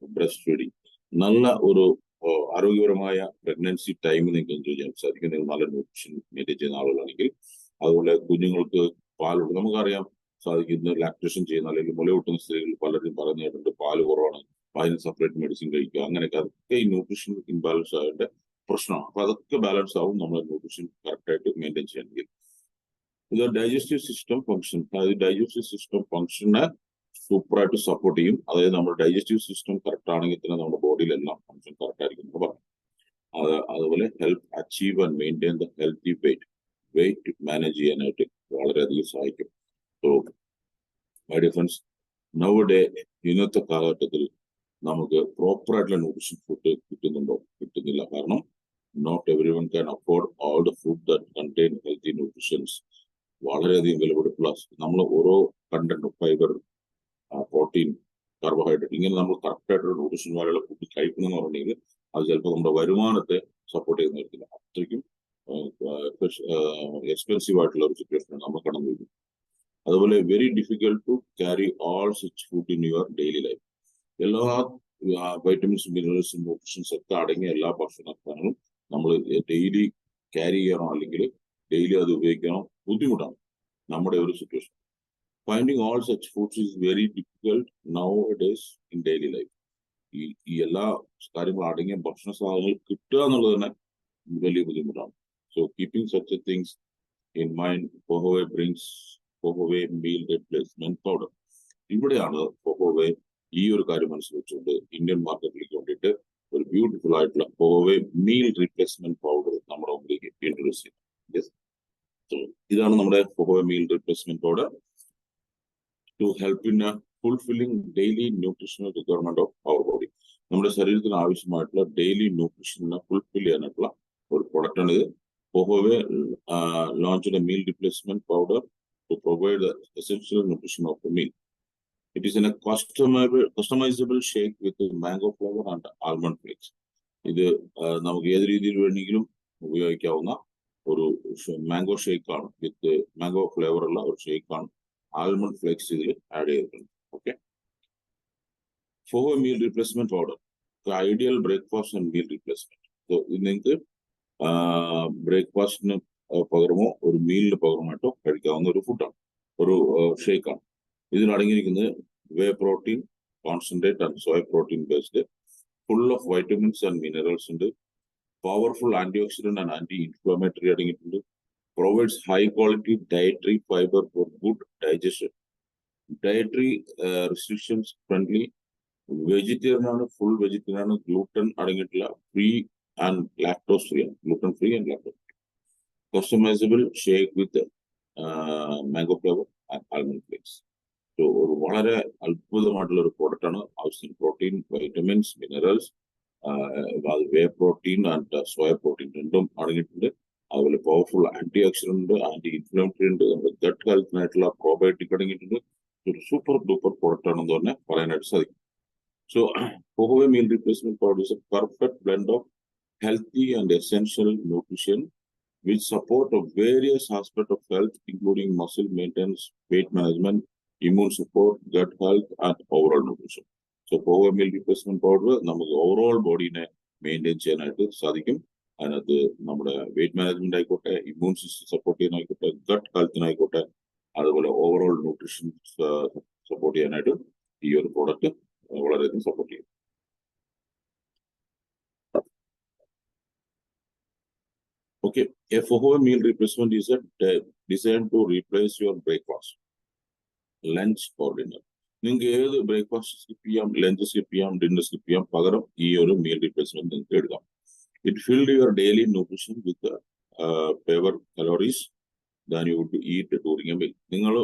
breast feeding. നല്ല ഒരു ആരോഗ്യപരമായ പ്രഗ്നൻസി ടൈം നിങ്ങൾക്ക് എൻജോയ് ചെയ്യാൻ സാധിക്കും. നിങ്ങൾ നല്ല ന്യൂട്രീഷൻ മെയിൻറ്റെയിൻ ചെയ്യുന്ന ആളുകളാണെങ്കിൽ. അതുപോലെ കുഞ്ഞുങ്ങൾക്ക് പാൽ നമുക്കറിയാം സാധിക്കുന്ന ലാക്ടേഷൻ ചെയ്യുന്ന അല്ലെങ്കിൽ മുലയൂട്ടുന്ന സ്ത്രീകൾ പലരും പറഞ്ഞു കേട്ടിട്ടുണ്ട് പാല് കുറവാണ്, അതിന് സെപ്പറേറ്റ് മെഡിസിൻ കഴിക്കുക, അങ്ങനെയൊക്കെ. അതൊക്കെ ഈ ന്യൂട്രീഷൻ ഇംബാലൻസ് ആയതിന്റെ പ്രശ്നമാണ്. അപ്പൊ അതൊക്കെ ബാലൻസ് ആവും നമ്മൾ ന്യൂട്രീഷൻ കറക്റ്റായിട്ട് മെയിൻറ്റെയിൻ ചെയ്യണമെങ്കിൽ. ഇത് ഡൈജസ്റ്റീവ് സിസ്റ്റം ഫംഗ്ഷൻ, അതായത് ഡൈജസ്റ്റീവ് സിസ്റ്റം ഫംഗ്ഷനെ സൂപ്പറായിട്ട് സപ്പോർട്ട് ചെയ്യും. അതായത് നമ്മുടെ ഡൈജസ്റ്റീവ് സിസ്റ്റം കറക്റ്റ് ആണെങ്കിൽ തന്നെ നമ്മുടെ ബോഡിയിലെല്ലാം ഫംഗ്ഷൻ കറക്റ്റ് ആയിരിക്കും എന്ന് പറഞ്ഞു. അതുപോലെ help achieve and maintain the healthy weight manage ചെയ്യാനായിട്ട് വളരെയധികം സഹായിക്കും. So my dear friends, nowadays ഇന്നത്തെ കാലഘട്ടത്തിൽ നമുക്ക് പ്രോപ്പറായിട്ടുള്ള ന്യൂട്രീഷൻ ഫുഡ് കിട്ടുന്നുണ്ടോ? കിട്ടുന്നില്ല. കാരണം not every one can afford all the food that contain healthy nutritions. വളരെയധികം വിലപിടിപ്പുള്ള നമ്മൾ ഓരോ കണ്ടന്റ് ഫൈബർ, പ്രോട്ടീൻ, കാർബോഹൈഡ്രേറ്റ്, ഇങ്ങനെ നമ്മൾ കറക്റ്റായിട്ടുള്ള ന്യൂട്രീഷൻ വാല്യുള്ള ഫുഡ് കഴിക്കണം എന്ന് പറഞ്ഞെങ്കിൽ അത് ചിലപ്പോൾ നമ്മുടെ വരുമാനത്തെ സപ്പോർട്ട് ചെയ്യുന്ന തരത്തില്ല. അത്രയ്ക്കും എക്സ്പെൻസീവ് ആയിട്ടുള്ള ഒരു സിറ്റുവേഷനാണ് നമ്മൾ കടന്നു വരുന്നത്. അതുപോലെ very difficult to carry all such food in your daily life. എല്ലാ വൈറ്റമിൻസും മിനറൽസും ന്യൂട്രീഷൻസ് ഒക്കെ അടങ്ങിയ എല്ലാ ഭക്ഷണങ്ങളും നമ്മൾ ഡെയിലി ക്യാരി ചെയ്യണോ അല്ലെങ്കിൽ ഡെയിലി അത് ഉപയോഗിക്കണോ ബുദ്ധിമുട്ടാണ് നമ്മുടെ ഒരു situation. Finding all such foods is very difficult now days in daily life. ഈ എല്ലാ കാര്യങ്ങളും അടങ്ങിയ ഭക്ഷണ സാധനങ്ങൾ കിട്ടുക എന്നുള്ളത് തന്നെ വലിയ ബുദ്ധിമുട്ടാണ്. So keeping such things in mind, ഫോഹോവേ മീൽ റീപ്ലേസ്മെന്റ് പൗഡർ. ഇവിടെയാണ് ഫോഹോവേ ഈ ഒരു കാര്യം മനസ്സിൽ ഇന്ത്യൻ മാർക്കറ്റിലേക്ക് വേണ്ടിയിട്ട് ഒരു ബ്യൂട്ടിഫുൾ ആയിട്ടുള്ള ഫോഹോവേ മീൽ റീപ്ലേസ്മെന്റ് പൗഡർ നമ്മുടെ മുമ്പിലേക്ക് ഇൻട്രൊഡ്യൂസ് ചെയ്യുന്നത്. സോ ഇതാണ് നമ്മുടെ ഫോഹോവേ meal replacement powder to help in fulfilling daily nutritional requirement of our body. നമ്മുടെ ശരീരത്തിന് ആവശ്യമായിട്ടുള്ള ഡെയിലി ന്യൂട്രീഷനെ ഫുൾഫിൽ ചെയ്യാനായിട്ടുള്ള ഒരു പ്രൊഡക്റ്റ് ആണ് ഇത്. ഫോഹോവേ launched a meal replacement powder to provide the essential nutrition of the meal. It is in a customizable shake with mango flavor and almond flakes. ഇത് നമുക്ക് ഏത് രീതിയിൽ വേണമെങ്കിലും ഉപയോഗിക്കാവുന്ന ഒരു മാംഗോ ഷേക്കാണ്. വിത്ത് മാംഗോ ഫ്ലേവർ ഉള്ള ഒരു ഷേക്കാണ്. ആൽമണ്ട് ഫ്ലേക്സ് ഇതിൽ ആഡ് ചെയ്തിട്ടുണ്ട്. ഓക്കെ, ഫോഹോവേ meal replacement powder ideal breakfast and meal replacement. So ഇത് നിങ്ങൾക്ക് ബ്രേക്ക്ഫാസ്റ്റിന് പകരമോ ഒരു മീലിന് പകരമായിട്ടോ കഴിക്കാവുന്ന ഒരു ഫുഡാണ്, ഒരു ഷേക്കാണ്. ഇതിൽ അടങ്ങിയിരിക്കുന്നത് whey protein concentrate and soya protein based, full of vitamins and minerals ഉണ്ട്, powerful antioxidant and anti inflammatory അടങ്ങിയിട്ടുണ്ട്, provides high quality dietary fibre for good digestion, dietary restrictions friendly, vegetarian ആണ്, ഫുൾ വെജിറ്റേറിയൻ ആണ്, gluten അടങ്ങിയിട്ടില്ല, free and lactose free ആണ്, gluten free and lactose. Customisable shake with mango flavour and almond flakes. So ഒരു വളരെ അത്ഭുതമായിട്ടുള്ള ഒരു product ആണ്. ആവശ്യത്തിന് protein, vitamins, minerals, way protein and soya protein രണ്ടും അടങ്ങിയിട്ടുണ്ട്. അതുപോലെ പവർഫുൾ ആന്റി ഓക്സിഡന്റ് ഉണ്ട്, ആന്റി ഇൻഫ്ലമേറ്ററി ഉണ്ട്, നമ്മുടെ ഗട്ട് ഹെൽത്തിനായിട്ടുള്ള പ്രോബയോട്ടിക് അടങ്ങിയിട്ടുണ്ട്. ഒരു സൂപ്പർ ഡൂപ്പർ പ്രോഡക്റ്റ് ആണെന്ന് തന്നെ പറയാനായിട്ട് സാധിക്കും. സോ ഫോഹോവേ meal replacement powder is a perfect blend of healthy and essential nutrition which support of various aspects of health including muscle maintenance, weight management, immune support, gut health and overall nutrition. So ഫോഹോവേ meal replacement powder നമുക്ക് overall ബോഡിനെ maintain ചെയ്യാനായിട്ട് സാധിക്കും. അതിനകത്ത് നമ്മുടെ weight management ആയിക്കോട്ടെ, immune system support ചെയ്യാനായിക്കോട്ടെ, gut ഹെൽത്തിനായിക്കോട്ടെ, അതുപോലെ ഓവറോൾ ന്യൂട്രീഷൻ സപ്പോർട്ട് ചെയ്യാനായിട്ട് ഈ ഒരു പ്രോഡക്റ്റ് വളരെയധികം സപ്പോർട്ട് ചെയ്യും. Okay, a ഫോഹോവേ meal replacement is designed to replace your breakfast, lunch or dinner. നിങ്ങൾക്ക് ഏത് ബ്രേക്ക്ഫാസ്റ്റ് സ്കിപ്പ് ചെയ്യാം, ലഞ്ച് സ്കിപ്പ് ചെയ്യാം, ഡിന്നർ സ്കിപ്പ് ചെയ്യാം, പകരം ഈ ഒരു മീൽ റീപ്ലേസ്മെന്റ് നിങ്ങൾക്ക് എടുക്കാം. It filled your daily nutrition with fewer calories than you would eat during a meal. നിങ്ങൾ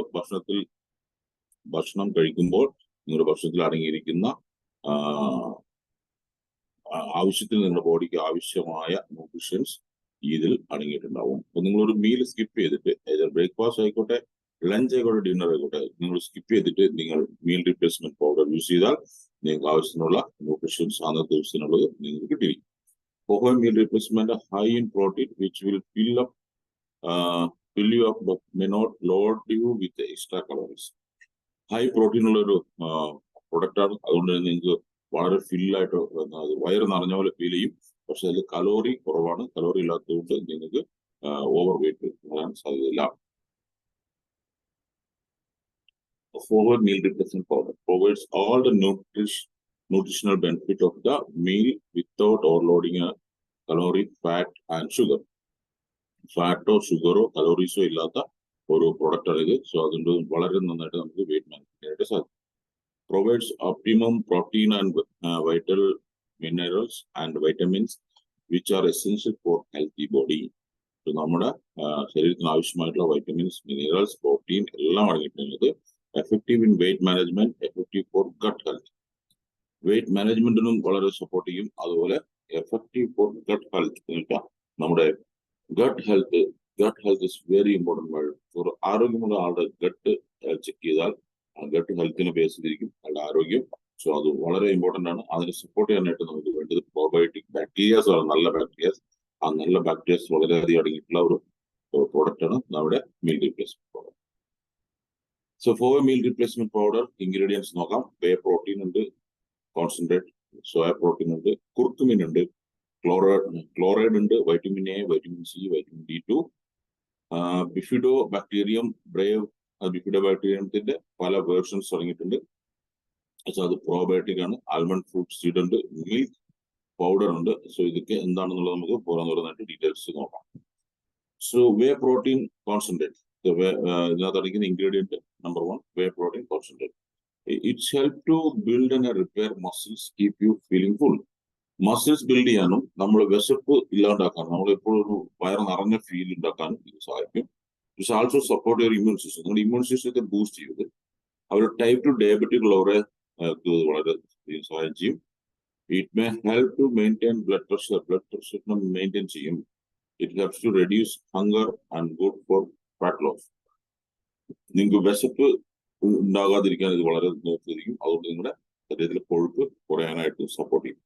ഭക്ഷണം കഴിക്കുമ്പോൾ നിങ്ങളുടെ ഭക്ഷണത്തിൽ അടങ്ങിയിരിക്കുന്ന ആവശ്യത്തിന് നിങ്ങളുടെ ബോഡിക്ക് ആവശ്യമായ ന്യൂട്രീഷൻസ് ഇതിൽ അടങ്ങിയിട്ടുണ്ടാവും. അപ്പൊ നിങ്ങളൊരു മീൽ സ്കിപ്പ് ചെയ്തിട്ട്, ബ്രേക്ക്ഫാസ്റ്റ് ആയിക്കോട്ടെ, ലഞ്ച് ആയിക്കോട്ടെ, ഡിന്നർ ആയിക്കോട്ടെ, നിങ്ങൾ സ്കിപ്പ് ചെയ്തിട്ട് നിങ്ങൾ മീൽ റീപ്ലേസ്മെന്റ് പൗഡർ യൂസ് ചെയ്താൽ നിങ്ങൾക്ക് ആവശ്യത്തിനുള്ള ന്യൂട്രീഷൻസ് അന്നത്തെ ദിവസത്തിനുള്ളത് നിങ്ങൾക്ക് കിട്ടിയിരിക്കും. ഫോഹോവേ meal replacement high in protein which will fill you up but may not load you with extra calories. High protein ഉള്ള ഒരു പ്രൊഡക്റ്റ് ആണ്. അതുകൊണ്ട് തന്നെ നിങ്ങൾക്ക് വളരെ ഫില്ലായിട്ട് വയറ് നിറഞ്ഞ പോലെ ഫീൽ ചെയ്യും. പക്ഷെ അതിൽ കലോറി കുറവാണ്. കലോറി ഇല്ലാത്തതുകൊണ്ട് നിങ്ങൾക്ക് ഓവർ വെയിറ്റ് വരാൻ സാധ്യതയില്ല. Forward meal replacement powder provides all the nutritional benefit of the meal without overloading a calorie, fat and sugar. ഫാറ്റോ ഷുഗറോ കലോറീസോ ഇല്ലാത്ത ഒരു പ്രൊഡക്റ്റ് ആണ് ഇത്. സോ അതുകൊണ്ട് വളരെ നന്നായിട്ട് നമുക്ക് വെയിറ്റ് മാനേജ് ചെയ്യാനായിട്ട് സാധിക്കും. Provides optimum protein and vital minerals and vitamins which are essential for healthy body. നമ്മുടെ ശരീരത്തിന് ആവശ്യമായിട്ടുള്ള വൈറ്റമിൻസ്, മിനറൽസ്, പ്രോട്ടീൻ എല്ലാം അടങ്ങിയിട്ടുള്ളത്. Effective in weight management, effective for gut health. Weight മാനേജ്മെന്റിനും വളരെ സപ്പോർട്ട് ചെയ്യും. അതുപോലെ എഫക്റ്റീവ് ഫോർ ഗട്ട് ഹെൽത്ത്. നമ്മുടെ gut health is very important. For ആരോഗ്യമുള്ള ആളുടെ ഗട്ട് ചെക്ക് ചെയ്താൽ ഗട്ട് ഹെൽത്തിനെ ബേസ് ചെയ്തിരിക്കും അയാളുടെ ആരോഗ്യം. സോ അത് വളരെ ഇമ്പോർട്ടൻ്റ് ആണ്. അതിനെ സപ്പോർട്ട് ചെയ്യാനായിട്ട് നമുക്ക് വേണ്ടത് പ്രോബയോട്ടിക് ബാക്ടീരിയാസ് ആണ്. നല്ല ബാക്ടീരിയാസ്, ആ നല്ല ബാക്ടീരിയാസ് വളരെയധികം അടങ്ങിയിട്ടുള്ള ഒരു പ്രോഡക്റ്റ് ആണ് നമ്മുടെ meal replacement powder. So for meal replacement powder ingredients നോക്കാം. വേ പ്രോട്ടീൻ ഉണ്ട്, കോൺസെൻട്രേറ്റ്, സോയ പ്രോട്ടീൻ ഉണ്ട്, കുർക്കുമിൻ ഉണ്ട്, ക്ലോറൈഡ് ഉണ്ട്, vitamin A, vitamin C, vitamin D2, bifidobacterium breve. ബിഫിഡോ ബാക്ടീരിയത്തിന്റെ പല വേർഷൻസ് അടങ്ങിയിട്ടുണ്ട്. അത് പ്രോബയോട്ടിക് ആണ്. ആൽമണ്ട് ഫ്രൂട്ട് സീഡ് ഉണ്ട്, മിൽക്ക് പൗഡർ ഉണ്ട്. സോ ഇതൊക്കെ എന്താണെന്നുള്ളത് നമുക്ക് ഓരോന്നോരോന്നായിട്ട് ഡീറ്റെയിൽസ് നോക്കാം. സോ വേ പ്രോട്ടീൻ കോൺസെൻട്രേറ്റ്, ഇതിനകത്ത് അടങ്ങിക്കുന്ന ingredient number 1 whey protein concentrate. It's help to build and repair muscles, keep you feeling full. Muscles build ചെയ്യാനും നമ്മൾ വിശപ്പ് ഇല്ലാണ്ടാക്കാനും, നമ്മൾ എപ്പോഴും ഒരു വയറ് നിറഞ്ഞ ഫീൽ ഉണ്ടാക്കാനും ഇത് സഹായിക്കും. It's also support your immune system. നിങ്ങളുടെ ഇമ്മ്യൂൺ സിസ്റ്റത്തെ ബൂസ്റ്റ് ചെയ്ത് അവർ ടൈപ്പ് 2 ഡയബറ്റിക് ഉള്ളവരെ വളരെ സഹായം ചെയ്യും. It may help to maintain blood പ്രഷറിനെ മെയിൻറ്റെയിൻ ചെയ്യും. It helps to reduce hunger and good for fat loss. നിങ്ങൾക്ക് വിശപ്പ് ഉണ്ടാകാതിരിക്കാൻ ഇത് വളരെ നോക്കിയിരിക്കും. അതുകൊണ്ട് നിങ്ങളുടെ ശരീരത്തിലെ കൊഴുപ്പ് കുറയാനായിട്ട് സപ്പോർട്ട് ചെയ്യും.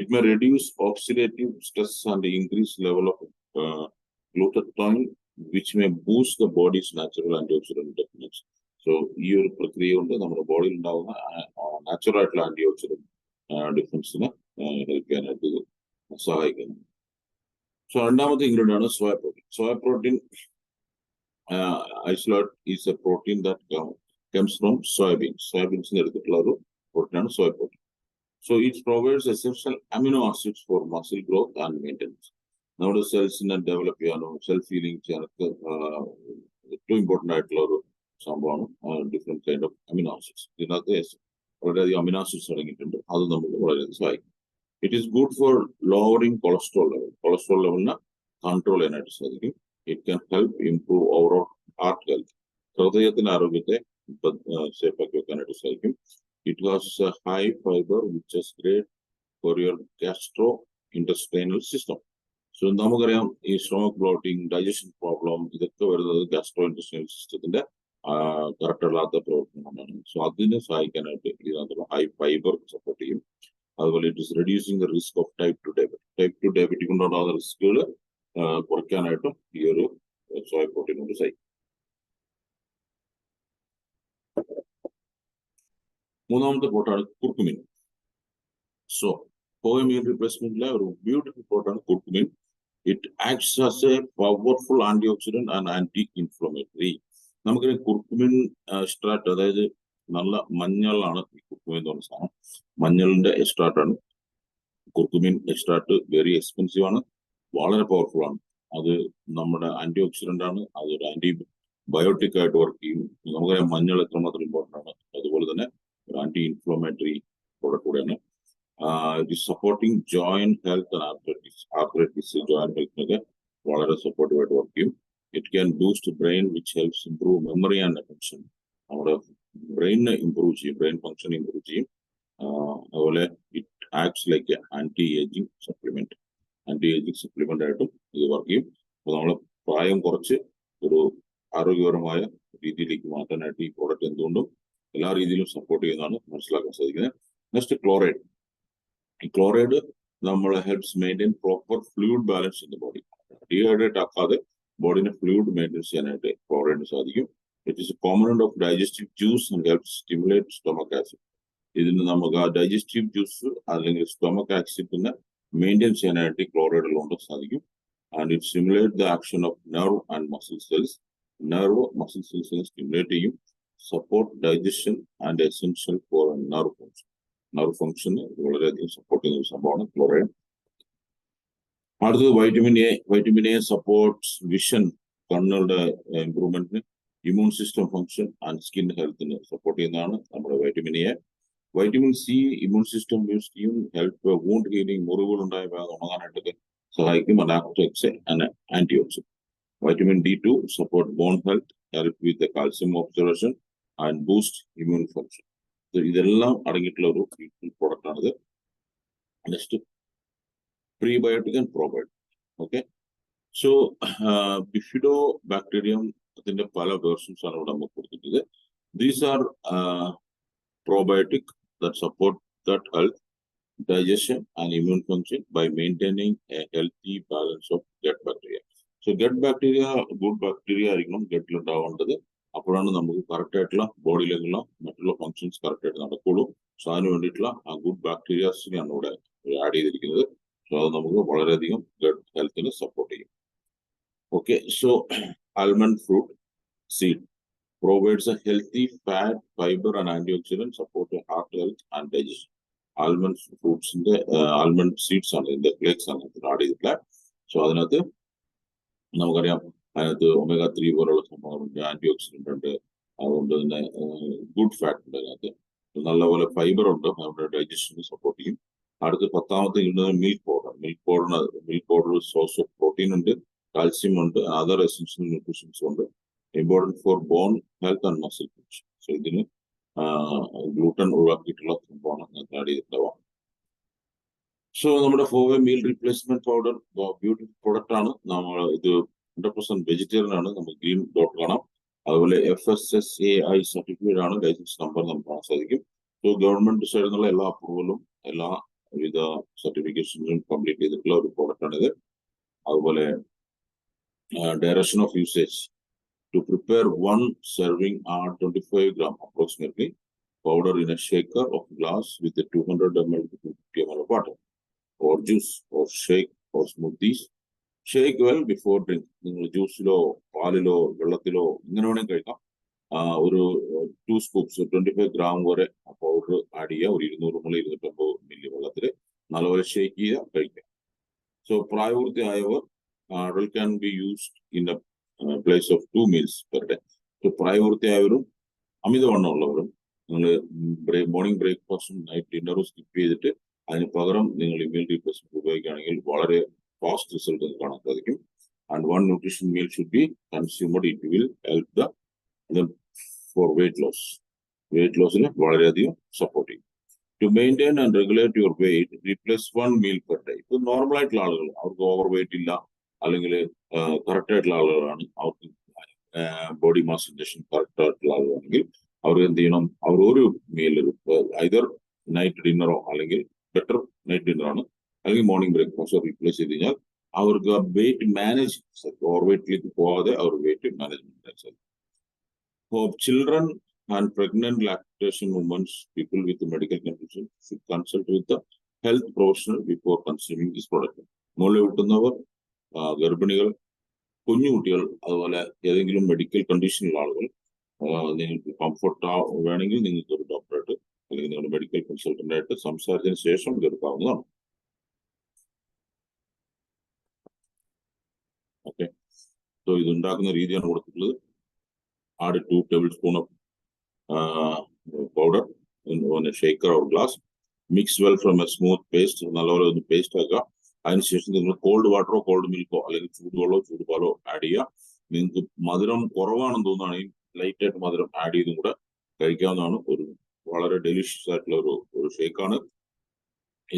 It may reduce oxidative stress and increase level of glutathione, which may boost the body's natural antioxidant techniques. So, ഈ ഒരു പ്രക്രിയ കൊണ്ട് നമ്മുടെ ബോഡിയിൽ ഉണ്ടാകുന്ന നാച്ചുറൽ ആയിട്ടുള്ള ആന്റി ഓക്സിഡന്റ് ഡിഫൻസിനെ ഹെൽപ്പ് ചെയ്യാനായിട്ട് സഹായിക്കുന്നു. സോ രണ്ടാമത്തെ ഇൻഗ്രീഡിയന്റ് ആണ് soya protein. Soya protein isolate is a protein that comes from soybeans. സോയാബീൻസിന് എടുത്തിട്ടുള്ള ഒരു പ്രോട്ടീനാണ് soya protein. So it provides essential amino acids for muscle growth and maintenance. നമ്മുടെ സെൽസിനെ ഡെവലപ്പ് ചെയ്യാനും സെൽഫ് ഹീലിംഗ് ചെയ്യാനൊക്കെ ഏറ്റവും ഇമ്പോർട്ടൻ്റ് ആയിട്ടുള്ള ഒരു സംഭവമാണ് different kind of amino acids. ഇതിനകത്ത് വളരെയധികം അമിനോ ആസിഡ്സ് അടങ്ങിയിട്ടുണ്ട്. അത് നമുക്ക് വളരെയധികം സഹായിക്കും. It is good for lowering cholesterol level. Cholesterol ലെവലിനെ കൺട്രോൾ ചെയ്യാനായിട്ട് സാധിക്കും. It can help improve overall heart health. ഹൃദയത്തിന്റെ ആരോഗ്യത്തെ സേഫ് ആക്കി വെക്കാനായിട്ട് സാധിക്കും. It has a high fiber which is great for your gastrointestinal system. So നമുക്കറിയാം ഈ സ്റ്റൊമക് ബ്ലോട്ടിംഗ്, ഡൈജഷൻ പ്രോബ്ലം ഇതൊക്കെ വരുന്നത് ഗാസ്ട്രോ ഇൻറ്റസ്റ്റിനൽ സിസ്റ്റത്തിന്റെ കറക്റ്റ് അല്ലാത്ത പ്രവർത്തനമാണ്. സോ അതിനെ സഹായിക്കാനായിട്ട് ഇതിനകത്തുള്ള ഹൈ ഫൈബർ സപ്പോർട്ട് ചെയ്യും. അതുപോലെ it is reducing the risk of type 2 diabetic. Type 2 diabetic കൊണ്ടുണ്ടാകുന്ന റിസ്കുകൾ കുറയ്ക്കാനായിട്ടും ഈ ഒരു സോയ പ്രോട്ടീൻ കൊണ്ട് സഹായിക്കും. മൂന്നാമത്തെ പോട്ടാണ് കുർക്കുമിൻ. സോ ഫോർ മീൽ റീപ്ലേസ്മെന്റിലെ ഒരു ബ്യൂട്ടിഫുൾ പോട്ടാണ് curcumin. It acts as a powerful antioxidant and anti inflammatory. നമുക്ക് കുർക്കുമിൻ എക്സ്ട്രാക്ട്, അതായത് നല്ല മഞ്ഞളാണ് ഈ കുർക്കുമിൻ എന്ന് പറഞ്ഞ സാധനം. മഞ്ഞളിന്റെ എക്സ്ട്രാക്ട് ആണ് കുർക്കുമിൻ എക്സ്ട്രാക്ട്. വെരി എക്സ്പെൻസീവ് ആണ്, വളരെ പവർഫുൾ ആണ്. അത് നമ്മുടെ ആന്റി ഓക്സിഡന്റ് ആണ്. അതൊരു ആന്റി ബയോട്ടിക് ആയിട്ട് വർക്ക് ചെയ്യും. നമുക്കറിയാം മഞ്ഞൾ എത്രമാത്രം ഇമ്പോർട്ടൻ്റ് ആണ്. അതുപോലെ തന്നെ ആന്റി ഇൻഫ്ലമേറ്ററി പ്രോഡക്റ്റ് കൂടെയാണ്. It is supporting joint health and arthritis joint ഹെൽത്തിനൊക്കെ വളരെ സപ്പോർട്ടീവായിട്ട് വർക്ക് ചെയ്യും. It can boost brain which helps improve memory and attention. നമ്മുടെ ബ്രെയിനിനെ ഇംപ്രൂവ് ചെയ്യും, ബ്രെയിൻ ഫംഗ്ഷൻ ഇംപ്രൂവ് ചെയ്യും. അതുപോലെ it acts like anti ageing supplement. Anti ageing supplement ആയിട്ടും ഇത് വർക്ക് ചെയ്യും. അപ്പോൾ നമ്മൾ പ്രായം കുറച്ച് ഒരു ആരോഗ്യപരമായ രീതിയിലേക്ക് മാറ്റാനായിട്ട് ഈ പ്രോഡക്റ്റ് എന്തുകൊണ്ടും എല്ലാ രീതിയിലും സപ്പോർട്ട് ചെയ്യുന്നതാണ് മനസ്സിലാക്കാൻ സാധിക്കുന്നത്. Next chloride. ഈ ക്ലോറൈഡ് നമ്മൾ helps maintain proper fluid balance in the body. Dehydrate ആക്കാതെ ബോഡിനെ ഫ്ലൂയിഡ് മെയിൻറ്റെയിൻ ചെയ്യാനായിട്ട് ക്ലോറൈഡിന് സാധിക്കും. It is a component of digestive juice and helps stimulate stomach acid. ഇതിന് നമുക്ക് ആ ഡൈജസ്റ്റീവ് ജ്യൂസ് അല്ലെങ്കിൽ സ്റ്റൊമക് ആക്സിഡിനെ മെയിൻറ്റെയിൻ ചെയ്യാനായിട്ട് ക്ലോറൈഡ് ഉള്ളതുകൊണ്ട് സാധിക്കും. And it stimulate the action of nerve and muscle cells. Nerve muscle സെൽസിനെ സ്റ്റിമുലേറ്റ് ചെയ്യും. Support digestion and essential four nerve function. Nerve ഫംഗ്ഷന് വളരെയധികം സപ്പോർട്ട് ചെയ്യുന്ന ഒരു സംഭവമാണ് ക്ലോറൈഡ്. അടുത്തത് vitamin A. Vitamin A supports vision, കണ്ണുകളുടെ ഇംപ്രൂവ്മെന്റിന്, immune system function and skin ഹെൽത്തിന് സപ്പോർട്ട് ചെയ്യുന്നതാണ് നമ്മുടെ vitamin A. Vitamin C immune system boost ചെയ്യും, ഹെൽപ്പ് വൂണ്ട് ഹീലിംഗ്, മുറിവുകൾ ഉണ്ടായ ഉണങ്ങാനായിട്ടൊക്കെ സഹായിക്കും. Antioxidant. Vitamin D2 support bone health, help with calcium observation and boost immune function. ഇതെല്ലാം അടങ്ങിയിട്ടുള്ള ഒരു പ്രോഡക്റ്റ് ആണിത്. Next prebiotic and probiotic. Okay, so bifido bacterium അതിന്റെ പല വേർഷൻസ് ആണ് ഇവിടെ നമുക്ക് കൊടുത്തിട്ടുള്ളത്. These are probiotic that support gut health, digestion and immune function by maintaining a healthy balance of gut bacteria. So gut bacteria, good bacteria ആയിരിക്കണം ഗട്ടിൽ ഉണ്ടാവേണ്ടത്. അപ്പോഴാണ് നമുക്ക് കറക്റ്റ് ആയിട്ടുള്ള ബോഡിയിലേക്കുള്ള മറ്റുള്ള ഫങ്ഷൻസ് കറക്റ്റ് ആയിട്ട് നടക്കുള്ളൂ. സോ അതിന് വേണ്ടിയിട്ടുള്ള ആ ഗുഡ് ബാക്ടീരിയാസിനെയാണ് ഇവിടെ ആഡ് ചെയ്തിരിക്കുന്നത്. സോ അത് നമുക്ക് വളരെയധികം ഗട്ട് ഹെൽത്തിന് സപ്പോർട്ട് ചെയ്യും. Okay, so almond fruit seed provides a healthy fat, fiber and antioxidant, support heart health and digestion. Almond fruits in the almond seeds ആണ് ഇതിന്റെ ഫ്ലേക്സ് ആണ് ആഡ് ചെയ്തിട്ടുള്ള. സോ അതിനകത്ത് നമുക്കറിയാം അതിനകത്ത് omega-3 പോലുള്ള സംഭവങ്ങളുണ്ട്, ആന്റി ഓക്സിഡന്റ് ഉണ്ട്, അതുകൊണ്ട് തന്നെ ഗുഡ് ഫാറ്റ് ഉണ്ട് അതിനകത്ത്. നല്ലപോലെ ഫൈബർ ഉണ്ട്, നമ്മുടെ ഡൈജഷന് സപ്പോർട്ട് ചെയ്യും. അടുത്ത് 10ാമത്തെ ഇടുന്നത് milk powder. Milk powder source of protein ഉണ്ട്, കാൽസ്യം ഉണ്ട്, അതർ എസെൻഷ്യൽ ന്യൂട്രീഷൻസ് ഉണ്ട്. Important for bone health and muscle function. So ഇതിന് ഗ്ലൂട്ടൻ ഒഴിവാക്കിയിട്ടുള്ള സംഭവമാണ് അതിനകത്ത് ആഡ് ചെയ്തിട്ടുണ്ടാവാം. സോ നമ്മുടെ ഫോവേ meal replacement powder beautiful product ആണ്. നമ്മൾ ഇത് 100% വെജിറ്റേറിയൻ ആണ്. നമുക്ക് ഗ്രീൻ ഡോട്ട് കാണാം. അതുപോലെ FSSAI സർട്ടിഫിക്കറ്റ് ആണ്. ലൈസൻസ് നമ്പർ നമുക്ക് കാണാൻ സാധിക്കും. സോ ഗവൺമെന്റ് സൈഡിൽ നിന്നുള്ള എല്ലാ അപ്രൂവലും എല്ലാ വിധ സർട്ടിഫിക്കേഷൻസും കംപ്ലീറ്റ് ചെയ്തിട്ടുള്ള ഒരു പ്രോഡക്റ്റ് ആണിത്. അതുപോലെ direction of usage. To prepare one serving are 25 gram approximately powder in a shaker of glass with a 200 ml to 250 ml of water or juice or shake or smoothies. Shake well before drink. നിങ്ങൾ ജ്യൂസിലോ പാലിലോ വെള്ളത്തിലോ ഇങ്ങനെ വേണമെങ്കിൽ കഴിക്കാം. ഒരു 2 scoops 25 gram വരെ powder add ചെയ്യുക. ഒരു 200 മുതൽ 250 milli വെള്ളത്തിൽ നല്ലപോലെ ഷേക്ക് ചെയ്യുക, കഴിക്കുക. സോ പ്രായപൂർത്തിയായവർ adult can be used in a place of 2 meals per day. So പ്രായപൂർത്തിയായവരും അമിതവണ്ണമുള്ളവരും നിങ്ങൾ മോർണിംഗ് ബ്രേക്ക്ഫാസ്റ്റും നൈറ്റ് ഡിന്നറും സ്കിപ്പ് ചെയ്തിട്ട് അതിന് പകരം നിങ്ങൾ മീൽ റീപ്ലേസ്മെന്റ് ഉപയോഗിക്കുകയാണെങ്കിൽ വളരെ ഫാസ്റ്റ് റിസൾട്ട് കാണാൻ സാധിക്കും. And 1 nutrition meal should be consumed. It will help the for weight loss. Weight ലോസിന് വളരെയധികം സപ്പോർട്ട് ചെയ്യും. To maintain and regulate your weight, replace 1 meal per day. ഇപ്പൊ നോർമൽ ആയിട്ടുള്ള ആളുകൾ, അവർക്ക് ഓവർ വെയിറ്റ് ഇല്ല, അല്ലെങ്കിൽ കറക്റ്റ് ആയിട്ടുള്ള ആളുകളാണ്, അവർക്ക് ബോഡി മാസ് ഇൻഡെക്ഷൻ കറക്റ്റ് ആയിട്ടുള്ള ആളുകളാണെങ്കിൽ അവർ എന്ത് ചെയ്യണം, അവർ ഒരു മീൽ ഐദർ നൈറ്റ് ഡിന്നറോ അല്ലെങ്കിൽ ബെറ്റർ നൈറ്റ് ഡിന്നറാണ് അല്ലെങ്കിൽ മോർണിംഗ് ബ്രേക്ക്ഫാസ്റ്റോ റീപ്ലേസ് ചെയ്ത് കഴിഞ്ഞാൽ അവർക്ക് വെയിറ്റ് മാനേജ്, ഓവർ വെയിറ്റിലേക്ക് പോകാതെ അവർ വെയിറ്റ് മാനേജ്മെന്റ് സാധിക്കും. For children and pregnant lactation women, people with medical condition should consult with the health professional before consuming this product. മുല ഊട്ടുന്നവർ, ഗർഭിണികൾ, കുഞ്ഞുകുട്ടികൾ, അതുപോലെ ഏതെങ്കിലും മെഡിക്കൽ കണ്ടീഷനുള്ള ആളുകൾ, നിങ്ങൾക്ക് കംഫർട്ട് വേണമെങ്കിൽ നിങ്ങൾക്ക് ഒരു ഡോക്ടറായിട്ട് അല്ലെങ്കിൽ നിങ്ങളുടെ മെഡിക്കൽ കൺസൾട്ടന്റ് ആയിട്ട് സംസാരിച്ചതിന് ശേഷം ഇത് എടുക്കാവുന്നതാണ്. ഓക്കെ, സോ ഇത് ഉണ്ടാക്കുന്ന രീതിയാണ് കൊടുത്തിട്ടുള്ളത്. Add 2 tablespoons of powder in a shaker or glass. Mix well from a smooth paste. നല്ലപോലെ ഒന്ന് പേസ്റ്റ് ആക്കുക. അതിനുശേഷം നിങ്ങൾ കോൾഡ് വാട്ടറോ കോൾഡ് മിൽക്കോ അല്ലെങ്കിൽ ചൂടുവെള്ളമോ ചൂടുപാലോ ആഡ് ചെയ്യുക. നിങ്ങൾക്ക് മധുരം കുറവാണെന്ന് തോന്നുകയാണെങ്കിൽ ലൈറ്റ് ആയിട്ട് മധുരം ആഡ് ചെയ്തും കൂടെ കഴിക്കാവുന്നതാണ്. ഒരു വളരെ ഡെലിഷ്യസ് ആയിട്ടുള്ള ഒരു ഷേക്കാണ്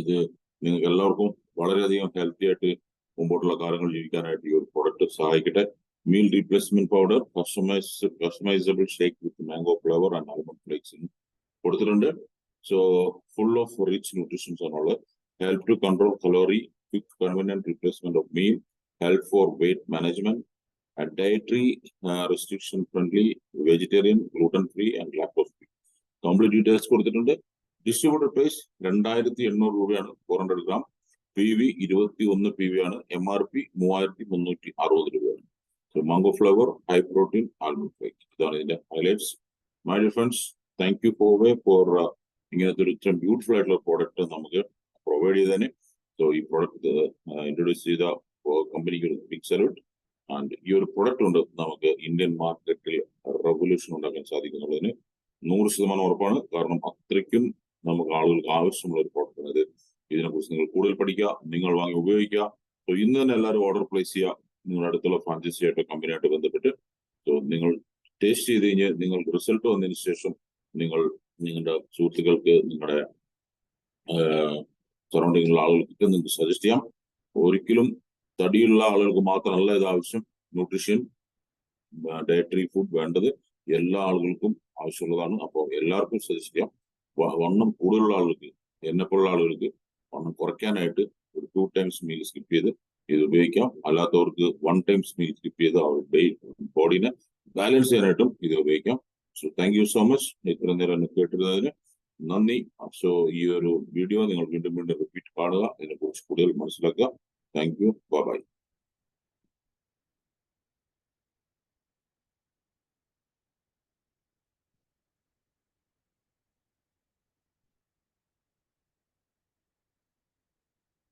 ഇത്. നിങ്ങൾക്ക് എല്ലാവർക്കും വളരെയധികം ഹെൽത്തി ആയിട്ട് മുമ്പോട്ടുള്ള കാലങ്ങൾ ജീവിക്കാനായിട്ട് ഈ ഒരു പ്രോഡക്റ്റ് സഹായിക്കട്ടെ. Meal replacement powder, customizable shake with mango flavor and almond flakes കൊടുത്തിട്ടുണ്ട്. So full of rich nutrition ആണുള്ളത്. Help to control calorie, quick convenient replacement of meal, help for weight management, and dietary restriction friendly, vegetarian, gluten free and lactose free. Complete details കൊടുത്തിട്ടുണ്ട്. Distributor price 2800 രൂപയാണ് 400 gram. PV 21 PV ആണ്. MRP 3360 രൂപയാണ്. So mango flavour, high protein, almond flake, ഇതാണ് ഇതിന്റെ highlights. My dear friends, thank you for ഇങ്ങനത്തെ ഒരു ഇത്രയും beautiful ആയിട്ടുള്ള പ്രോഡക്റ്റ് നമുക്ക് പ്രൊവൈഡ് ചെയ്തതിന്. സോ ഈ പ്രോഡക്റ്റ് ഇൻട്രൊഡ്യൂസ് ചെയ്ത കമ്പനിക്ക് ഒരു ബിഗ് സല്യൂട്ട്. ആൻഡ് ഈ ഒരു പ്രൊഡക്റ്റ് കൊണ്ട് നമുക്ക് ഇന്ത്യൻ മാർക്കറ്റിൽ റെവല്യൂഷൻ ഉണ്ടാക്കാൻ സാധിക്കുന്നുള്ളതിന് 100% ഉറപ്പാണ്. കാരണം അത്രയ്ക്കും നമുക്ക് ആളുകൾക്ക് ആവശ്യമുള്ള ഒരു പ്രോഡക്റ്റ് ആണ് ഇത്. ഇതിനെക്കുറിച്ച് നിങ്ങൾ കൂടുതൽ പഠിക്കുക, നിങ്ങൾ വാങ്ങി ഉപയോഗിക്കുക. സോ ഇന്ന് തന്നെ എല്ലാവരും ഓർഡർ പ്ലേസ് ചെയ്യുക നിങ്ങളുടെ അടുത്തുള്ള ഫ്രാഞ്ചൈസി ആയിട്ടോ കമ്പനിയായിട്ട് ബന്ധപ്പെട്ട്. സോ നിങ്ങൾ ടേസ്റ്റ് ചെയ്ത് കഴിഞ്ഞ് നിങ്ങൾക്ക് റിസൾട്ട് വന്നതിന് ശേഷം നിങ്ങൾ നിങ്ങളുടെ സുഹൃത്തുക്കൾക്ക്, നിങ്ങളുടെ സറൗണ്ടിങ്ങിലുള്ള ആളുകൾക്ക് നിങ്ങൾക്ക് സജസ്റ്റ് ചെയ്യാം. ഒരിക്കലും തടിയുള്ള ആളുകൾക്ക് മാത്രമല്ല ഇത് ആവശ്യം. ന്യൂട്രീഷൻ, ഡയറ്ററി ഫുഡ് വേണ്ടത് എല്ലാ ആളുകൾക്കും ആവശ്യമുള്ളതാണ്. അപ്പോൾ എല്ലാവർക്കും സജസ്റ്റ് ചെയ്യാം. വണ്ണം കൂടുതലുള്ള ആളുകൾക്ക്, എന്നെപ്പോലുള്ള ആളുകൾക്ക് വണ്ണം കുറയ്ക്കാനായിട്ട് ഒരു 2 times മീൽ സ്കിപ്പ് ചെയ്ത് ഇത് ഉപയോഗിക്കാം. അല്ലാത്തവർക്ക് 1 times മീൽ സ്കിപ്പ് ചെയ്ത് അവരുടെ ബോഡിനെ ബാലൻസ് ചെയ്യാനായിട്ടും ഇത് ഉപയോഗിക്കാം. So thank you so much. ഇത്രയും നേരം എന്നെ കേട്ടിരുന്നതിന് നന്ദി. സോ ഈ ഒരു വീഡിയോ നിങ്ങൾ വീണ്ടും റിപ്പീറ്റ് കാണുക, ഇതിനെക്കുറിച്ച് കൂടുതൽ മനസ്സിലാക്കുക. Thank you. ബൈ.